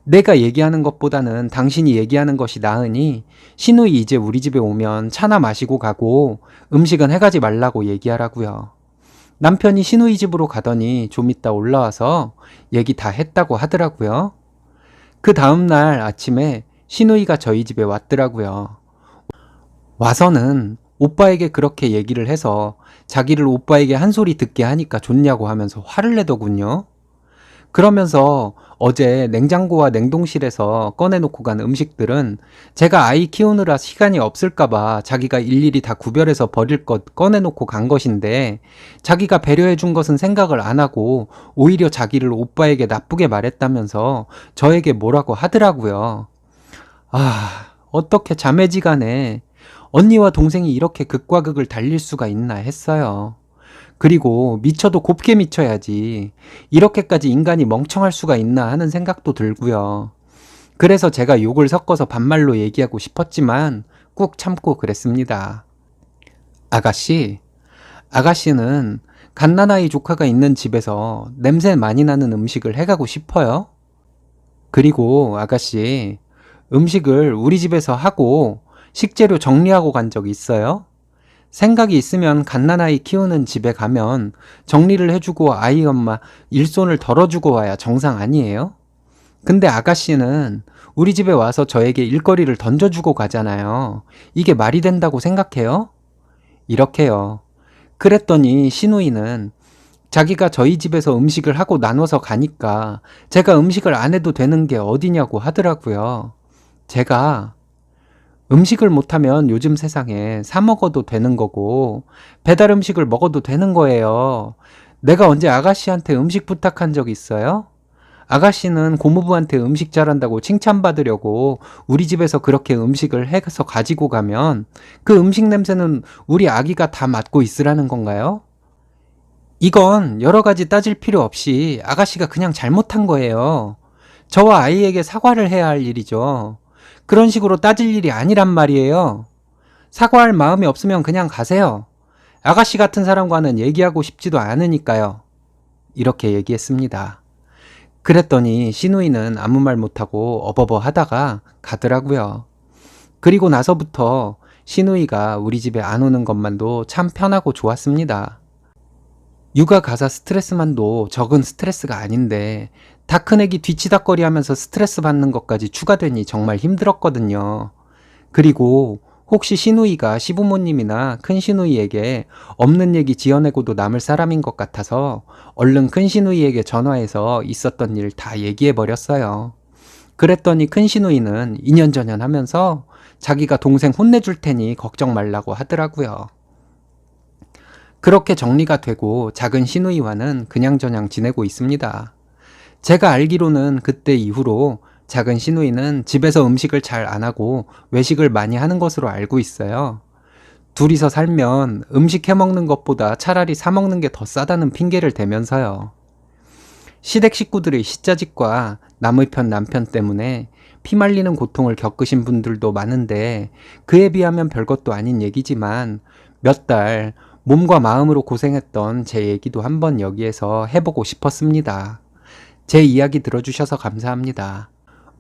내가 얘기하는 것보다는 당신이 얘기하는 것이 나으니 시누이 이제 우리 집에 오면 차나 마시고 가고 음식은 해가지 말라고 얘기하라고요. 남편이 시누이 집으로 가더니 좀 이따 올라와서 얘기 다 했다고 하더라고요. 그 다음날 아침에 시누이가 저희 집에 왔더라고요. 와서는 오빠에게 그렇게 얘기를 해서 자기를 오빠에게 한 소리 듣게 하니까 좋냐고 하면서 화를 내더군요. 그러면서 어제 냉장고와 냉동실에서 꺼내놓고 간 음식들은 제가 아이 키우느라 시간이 없을까봐 자기가 일일이 다 구별해서 버릴 것 꺼내놓고 간 것인데 자기가 배려해준 것은 생각을 안 하고 오히려 자기를 오빠에게 나쁘게 말했다면서 저에게 뭐라고 하더라고요. 아, 어떻게 자매지간에 언니와 동생이 이렇게 극과 극을 달릴 수가 있나 했어요. 그리고 미쳐도 곱게 미쳐야지. 이렇게까지 인간이 멍청할 수가 있나 하는 생각도 들고요. 그래서 제가 욕을 섞어서 반말로 얘기하고 싶었지만 꾹 참고 그랬습니다. 아가씨, 아가씨는 갓난아이 조카가 있는 집에서 냄새 많이 나는 음식을 해가고 싶어요? 그리고 아가씨, 음식을 우리 집에서 하고 식재료 정리하고 간 적 있어요? 생각이 있으면 갓난아이 키우는 집에 가면 정리를 해주고 아이 엄마 일손을 덜어주고 와야 정상 아니에요? 근데 아가씨는 우리 집에 와서 저에게 일거리를 던져주고 가잖아요. 이게 말이 된다고 생각해요? 이렇게요. 그랬더니 시누이는 자기가 저희 집에서 음식을 하고 나눠서 가니까 제가 음식을 안 해도 되는 게 어디냐고 하더라고요. 제가 음식을 못하면 요즘 세상에 사 먹어도 되는 거고 배달 음식을 먹어도 되는 거예요. 내가 언제 아가씨한테 음식 부탁한 적 있어요? 아가씨는 고모부한테 음식 잘한다고 칭찬받으려고 우리 집에서 그렇게 음식을 해서 가지고 가면 그 음식 냄새는 우리 아기가 다 맡고 있으라는 건가요? 이건 여러 가지 따질 필요 없이 아가씨가 그냥 잘못한 거예요. 저와 아이에게 사과를 해야 할 일이죠. 그런 식으로 따질 일이 아니란 말이에요. 사과할 마음이 없으면 그냥 가세요. 아가씨 같은 사람과는 얘기하고 싶지도 않으니까요. 이렇게 얘기했습니다. 그랬더니 시누이는 아무 말 못하고 어버버 하다가 가더라고요. 그리고 나서부터 시누이가 우리 집에 안 오는 것만도 참 편하고 좋았습니다. 육아 가사 스트레스만도 적은 스트레스가 아닌데 다 큰 애기 뒤치다꺼리 하면서 스트레스 받는 것까지 추가되니 정말 힘들었거든요. 그리고 혹시 시누이가 시부모님이나 큰 시누이에게 없는 얘기 지어내고도 남을 사람인 것 같아서 얼른 큰 시누이에게 전화해서 있었던 일 다 얘기해 버렸어요. 그랬더니 큰 시누이는 이년저년 하면서 자기가 동생 혼내줄 테니 걱정 말라고 하더라고요. 그렇게 정리가 되고 작은 시누이와는 그냥저냥 지내고 있습니다. 제가 알기로는 그때 이후로 작은 시누이는 집에서 음식을 잘 안 하고 외식을 많이 하는 것으로 알고 있어요. 둘이서 살면 음식 해 먹는 것보다 차라리 사 먹는 게 더 싸다는 핑계를 대면서요. 시댁 식구들의 시자짓과 남의 편 남편 때문에 피말리는 고통을 겪으신 분들도 많은데 그에 비하면 별것도 아닌 얘기지만 몇 달 몸과 마음으로 고생했던 제 얘기도 한번 여기에서 해보고 싶었습니다. 제 이야기 들어주셔서 감사합니다.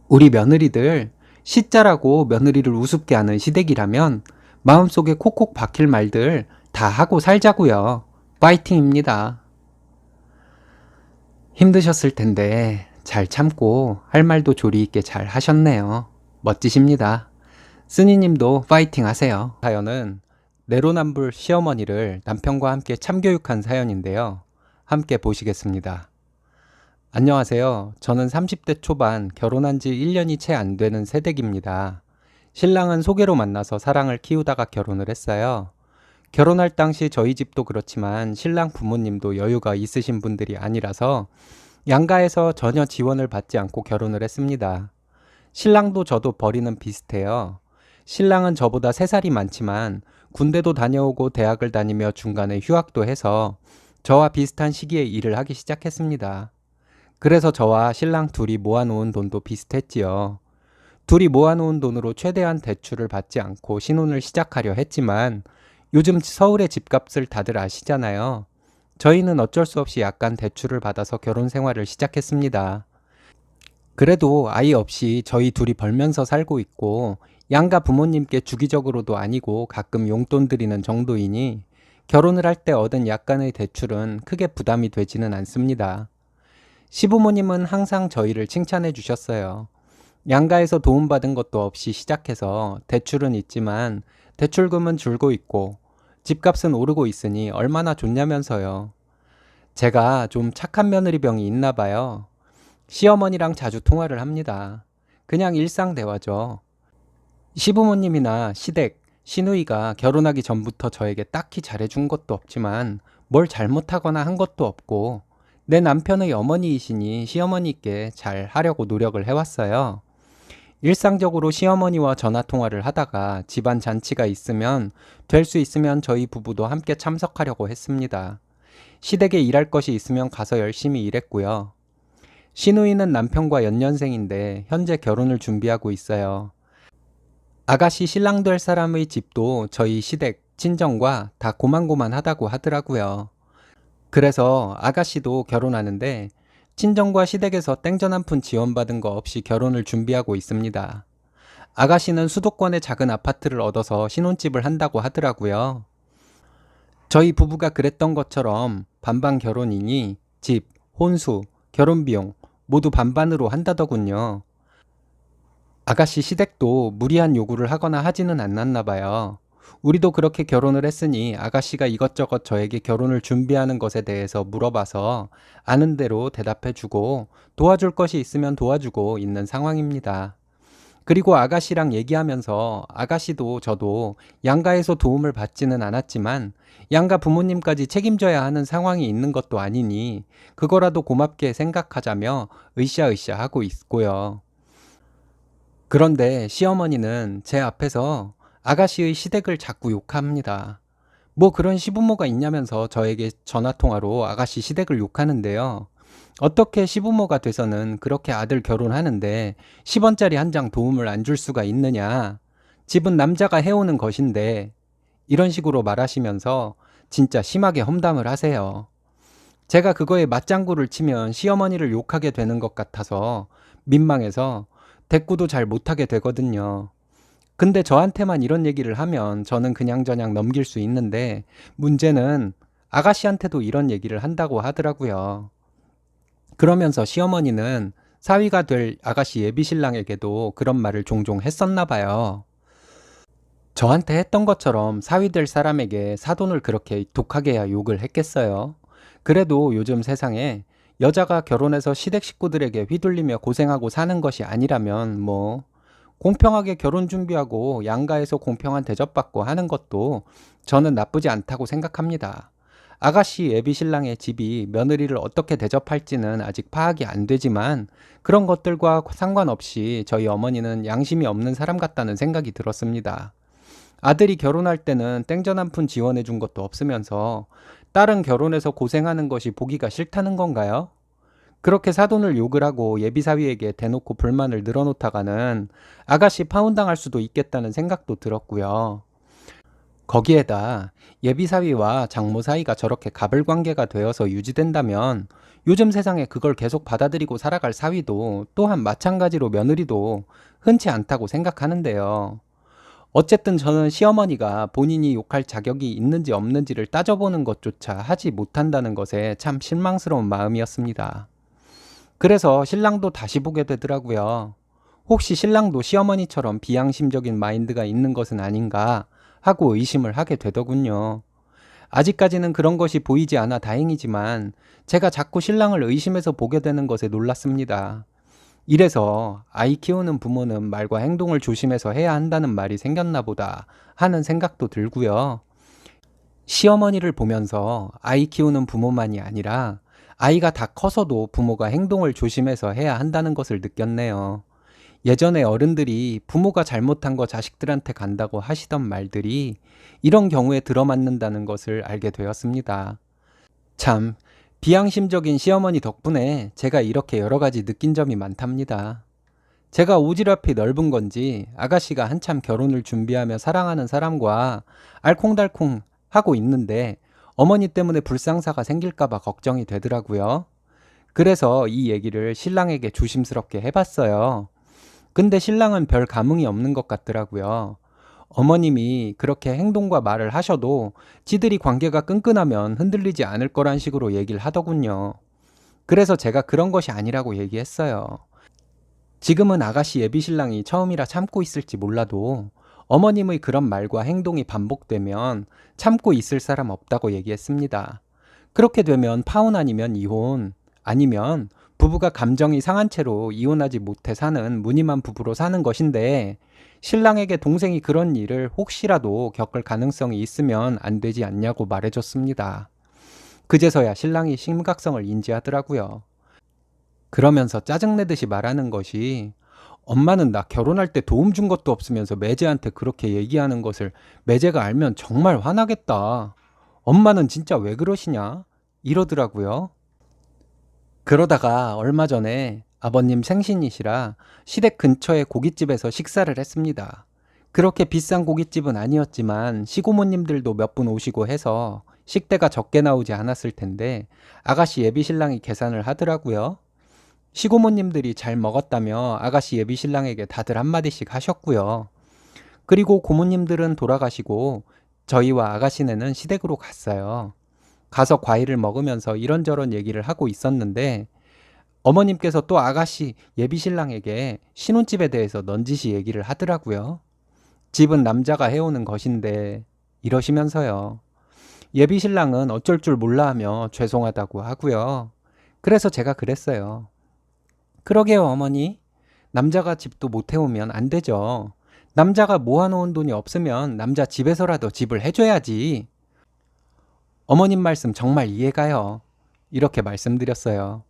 우리 며느리들 시자라고 며느리를 우습게 하는 시댁이라면 마음속에 콕콕 박힐 말들 다 하고 살자고요. 파이팅입니다. 힘드셨을 텐데 잘 참고 할 말도 조리 있게 잘 하셨네요. 멋지십니다. 쓰니님도 파이팅 하세요. 사연은 내로남불 시어머니를 남편과 함께 참교육한 사연인데요. 함께 보시겠습니다. 안녕하세요. 저는 30대 초반 결혼한 지 1년이 채 안 되는 새댁입니다. 신랑은 소개로 만나서 사랑을 키우다가 결혼을 했어요. 결혼할 당시 저희 집도 그렇지만 신랑 부모님도 여유가 있으신 분들이 아니라서 양가에서 전혀 지원을 받지 않고 결혼을 했습니다. 신랑도 저도 벌이는 비슷해요. 신랑은 저보다 3살이 많지만 군대도 다녀오고 대학을 다니며 중간에 휴학도 해서 저와 비슷한 시기에 일을 하기 시작했습니다. 그래서 저와 신랑 둘이 모아놓은 돈도 비슷했지요. 둘이 모아놓은 돈으로 최대한 대출을 받지 않고 신혼을 시작하려 했지만 요즘 서울의 집값을 다들 아시잖아요. 저희는 어쩔 수 없이 약간 대출을 받아서 결혼 생활을 시작했습니다. 그래도 아이 없이 저희 둘이 벌면서 살고 있고 양가 부모님께 주기적으로도 아니고 가끔 용돈 드리는 정도이니 결혼을 할 때 얻은 약간의 대출은 크게 부담이 되지는 않습니다. 시부모님은 항상 저희를 칭찬해 주셨어요. 양가에서 도움받은 것도 없이 시작해서 대출은 있지만 대출금은 줄고 있고 집값은 오르고 있으니 얼마나 좋냐면서요. 제가 좀 착한 며느리병이 있나 봐요. 시어머니랑 자주 통화를 합니다. 그냥 일상 대화죠. 시부모님이나 시댁, 시누이가 결혼하기 전부터 저에게 딱히 잘해준 것도 없지만 뭘 잘못하거나 한 것도 없고 내 남편의 어머니이시니 시어머니께 잘 하려고 노력을 해왔어요. 일상적으로 시어머니와 전화 통화를 하다가 집안 잔치가 있으면 될 수 있으면 저희 부부도 함께 참석하려고 했습니다. 시댁에 일할 것이 있으면 가서 열심히 일했고요. 시누이는 남편과 연년생인데 현재 결혼을 준비하고 있어요. 아가씨 신랑 될 사람의 집도 저희 시댁, 친정과 다 고만고만하다고 하더라고요. 그래서 아가씨도 결혼하는데 친정과 시댁에서 땡전 한 푼 지원받은 거 없이 결혼을 준비하고 있습니다. 아가씨는 수도권에 작은 아파트를 얻어서 신혼집을 한다고 하더라고요. 저희 부부가 그랬던 것처럼 반반 결혼이니 집, 혼수, 결혼비용 모두 반반으로 한다더군요. 아가씨 시댁도 무리한 요구를 하거나 하지는 않았나 봐요. 우리도 그렇게 결혼을 했으니 아가씨가 이것저것 저에게 결혼을 준비하는 것에 대해서 물어봐서 아는 대로 대답해주고 도와줄 것이 있으면 도와주고 있는 상황입니다. 그리고 아가씨랑 얘기하면서 아가씨도 저도 양가에서 도움을 받지는 않았지만 양가 부모님까지 책임져야 하는 상황이 있는 것도 아니니 그거라도 고맙게 생각하자며 으쌰으쌰 하고 있고요. 그런데 시어머니는 제 앞에서 아가씨의 시댁을 자꾸 욕합니다. 뭐 그런 시부모가 있냐면서 저에게 전화통화로 아가씨 시댁을 욕하는데요. 어떻게 시부모가 돼서는 그렇게 아들 결혼하는데 10원짜리 한 장 도움을 안 줄 수가 있느냐. 집은 남자가 해오는 것인데 이런 식으로 말하시면서 진짜 심하게 험담을 하세요. 제가 그거에 맞장구를 치면 시어머니를 욕하게 되는 것 같아서 민망해서 대꾸도 잘 못하게 되거든요. 근데 저한테만 이런 얘기를 하면 저는 그냥저냥 넘길 수 있는데 문제는 아가씨한테도 이런 얘기를 한다고 하더라고요. 그러면서 시어머니는 사위가 될 아가씨 예비신랑에게도 그런 말을 종종 했었나 봐요. 저한테 했던 것처럼 사위 될 사람에게 사돈을 그렇게 독하게야 욕을 했겠어요. 그래도 요즘 세상에 여자가 결혼해서 시댁 식구들에게 휘둘리며 고생하고 사는 것이 아니라면 뭐 공평하게 결혼 준비하고 양가에서 공평한 대접받고 하는 것도 저는 나쁘지 않다고 생각합니다. 아가씨 예비 신랑의 집이 며느리를 어떻게 대접할지는 아직 파악이 안 되지만 그런 것들과 상관없이 저희 어머니는 양심이 없는 사람 같다는 생각이 들었습니다. 아들이 결혼할 때는 땡전 한 푼 지원해 준 것도 없으면서 딸은 결혼해서 고생하는 것이 보기가 싫다는 건가요? 그렇게 사돈을 욕을 하고 예비사위에게 대놓고 불만을 늘어놓다가는 아가씨 파혼당할 수도 있겠다는 생각도 들었고요. 거기에다 예비사위와 장모 사이가 저렇게 가불관계가 되어서 유지된다면 요즘 세상에 그걸 계속 받아들이고 살아갈 사위도 또한 마찬가지로 며느리도 흔치 않다고 생각하는데요. 어쨌든 저는 시어머니가 본인이 욕할 자격이 있는지 없는지를 따져보는 것조차 하지 못한다는 것에 참 실망스러운 마음이었습니다. 그래서 신랑도 다시 보게 되더라고요. 혹시 신랑도 시어머니처럼 비양심적인 마인드가 있는 것은 아닌가 하고 의심을 하게 되더군요. 아직까지는 그런 것이 보이지 않아 다행이지만 제가 자꾸 신랑을 의심해서 보게 되는 것에 놀랐습니다. 이래서 아이 키우는 부모는 말과 행동을 조심해서 해야 한다는 말이 생겼나 보다 하는 생각도 들고요. 시어머니를 보면서 아이 키우는 부모만이 아니라 아이가 다 커서도 부모가 행동을 조심해서 해야 한다는 것을 느꼈네요. 예전에 어른들이 부모가 잘못한 거 자식들한테 간다고 하시던 말들이 이런 경우에 들어맞는다는 것을 알게 되었습니다. 참, 비양심적인 시어머니 덕분에 제가 이렇게 여러 가지 느낀 점이 많답니다. 제가 오지랖이 넓은 건지 아가씨가 한참 결혼을 준비하며 사랑하는 사람과 알콩달콩 하고 있는데 어머니 때문에 불상사가 생길까봐 걱정이 되더라고요. 그래서 이 얘기를 신랑에게 조심스럽게 해봤어요. 근데 신랑은 별 감흥이 없는 것 같더라고요. 어머님이 그렇게 행동과 말을 하셔도 지들이 관계가 끈끈하면 흔들리지 않을 거란 식으로 얘기를 하더군요. 그래서 제가 그런 것이 아니라고 얘기했어요. 지금은 아가씨 예비신랑이 처음이라 참고 있을지 몰라도 어머님의 그런 말과 행동이 반복되면 참고 있을 사람 없다고 얘기했습니다. 그렇게 되면 파혼 아니면 이혼, 아니면 부부가 감정이 상한 채로 이혼하지 못해 사는 무늬만 부부로 사는 것인데, 신랑에게 동생이 그런 일을 혹시라도 겪을 가능성이 있으면 안 되지 않냐고 말해줬습니다. 그제서야 신랑이 심각성을 인지하더라고요. 그러면서 짜증내듯이 말하는 것이, 엄마는 나 결혼할 때 도움 준 것도 없으면서 매제한테 그렇게 얘기하는 것을 매제가 알면 정말 화나겠다. 엄마는 진짜 왜 그러시냐? 이러더라고요. 그러다가 얼마 전에 아버님 생신이시라 시댁 근처의 고깃집에서 식사를 했습니다. 그렇게 비싼 고깃집은 아니었지만 시고모님들도 몇 분 오시고 해서 식대가 적게 나오지 않았을 텐데 아가씨 예비신랑이 계산을 하더라고요. 시고모님들이 잘 먹었다며 아가씨 예비신랑에게 다들 한마디씩 하셨고요. 그리고 고모님들은 돌아가시고 저희와 아가씨네는 시댁으로 갔어요. 가서 과일을 먹으면서 이런저런 얘기를 하고 있었는데 어머님께서 또 아가씨 예비신랑에게 신혼집에 대해서 넌지시 얘기를 하더라고요. 집은 남자가 해오는 것인데 이러시면서요. 예비신랑은 어쩔 줄 몰라 하며 죄송하다고 하고요. 그래서 제가 그랬어요. 그러게요, 어머니. 남자가 집도 못 해오면 안 되죠. 남자가 모아놓은 돈이 없으면 남자 집에서라도 집을 해줘야지. 어머님 말씀 정말 이해가요. 이렇게 말씀드렸어요.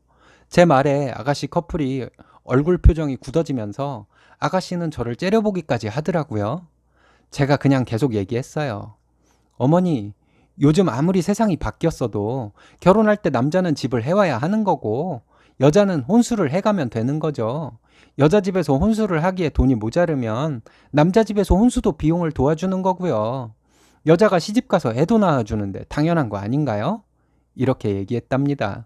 제 말에 아가씨 커플이 얼굴 표정이 굳어지면서 아가씨는 저를 째려보기까지 하더라고요. 제가 그냥 계속 얘기했어요. 어머니, 요즘 아무리 세상이 바뀌었어도 결혼할 때 남자는 집을 해와야 하는 거고 여자는 혼수를 해가면 되는 거죠. 여자 집에서 혼수를 하기에 돈이 모자르면 남자 집에서 혼수도 비용을 도와주는 거고요. 여자가 시집가서 애도 낳아주는데 당연한 거 아닌가요? 이렇게 얘기했답니다.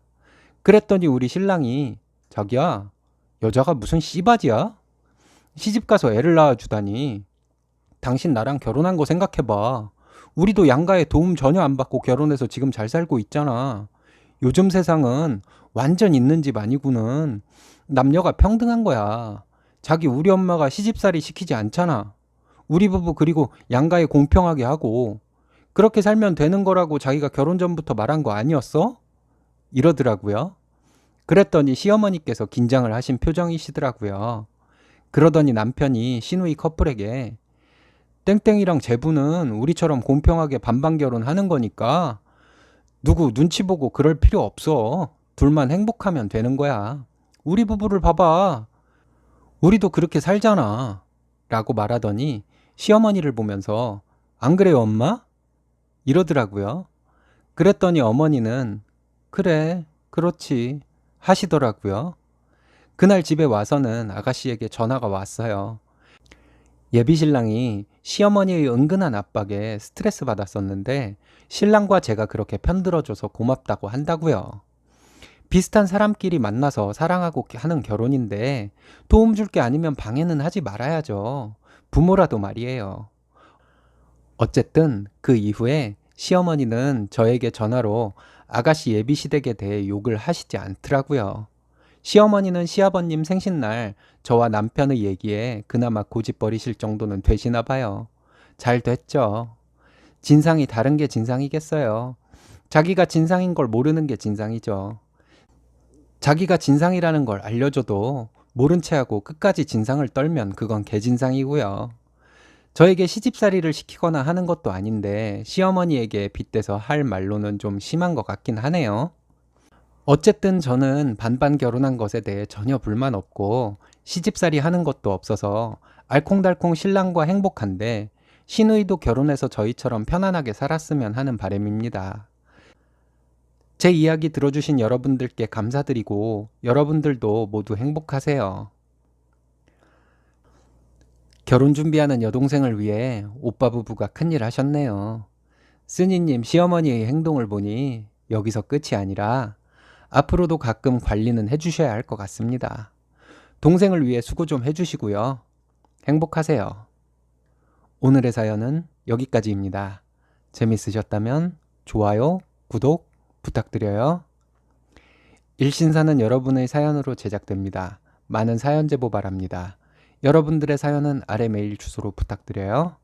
그랬더니 우리 신랑이 자기야, 여자가 무슨 씨바지야? 시집가서 애를 낳아주다니. 당신 나랑 결혼한 거 생각해봐. 우리도 양가의 도움 전혀 안 받고 결혼해서 지금 잘 살고 있잖아. 요즘 세상은 완전 있는 집 아니고는 남녀가 평등한 거야. 자기 우리 엄마가 시집살이 시키지 않잖아. 우리 부부 그리고 양가에 공평하게 하고 그렇게 살면 되는 거라고 자기가 결혼 전부터 말한 거 아니었어? 이러더라고요. 그랬더니 시어머니께서 긴장을 하신 표정이시더라고요. 그러더니 남편이 시누이 커플에게 땡땡이랑 제부는 우리처럼 공평하게 반반 결혼하는 거니까 누구 눈치 보고 그럴 필요 없어. 둘만 행복하면 되는 거야. 우리 부부를 봐봐. 우리도 그렇게 살잖아. 라고 말하더니 시어머니를 보면서 안 그래요, 엄마? 이러더라고요. 그랬더니 어머니는 그래, 그렇지 하시더라고요. 그날 집에 와서는 아가씨에게 전화가 왔어요. 예비신랑이 시어머니의 은근한 압박에 스트레스 받았었는데 신랑과 제가 그렇게 편들어줘서 고맙다고 한다고요. 비슷한 사람끼리 만나서 사랑하고 하는 결혼인데 도움 줄 게 아니면 방해는 하지 말아야죠. 부모라도 말이에요. 어쨌든 그 이후에 시어머니는 저에게 전화로 아가씨 예비시댁에 대해 욕을 하시지 않더라고요. 시어머니는 시아버님 생신날 저와 남편의 얘기에 그나마 고집버리실 정도는 되시나 봐요. 잘 됐죠. 진상이 다른 게 진상이겠어요. 자기가 진상인 걸 모르는 게 진상이죠. 자기가 진상이라는 걸 알려줘도 모른 채 하고 끝까지 진상을 떨면 그건 개진상이고요. 저에게 시집살이를 시키거나 하는 것도 아닌데 시어머니에게 빗대서 할 말로는 좀 심한 것 같긴 하네요. 어쨌든 저는 반반 결혼한 것에 대해 전혀 불만 없고 시집살이 하는 것도 없어서 알콩달콩 신랑과 행복한데 시누이도 결혼해서 저희처럼 편안하게 살았으면 하는 바람입니다. 제 이야기 들어주신 여러분들께 감사드리고 여러분들도 모두 행복하세요. 결혼 준비하는 여동생을 위해 오빠 부부가 큰일 하셨네요. 쓰니님 시어머니의 행동을 보니 여기서 끝이 아니라 앞으로도 가끔 관리는 해주셔야 할 것 같습니다. 동생을 위해 수고 좀 해주시고요. 행복하세요. 오늘의 사연은 여기까지입니다. 재밌으셨다면 좋아요, 구독 부탁드려요. 일신사는 여러분의 사연으로 제작됩니다. 많은 사연 제보 바랍니다. 여러분들의 사연은 아래 메일 주소로 부탁드려요.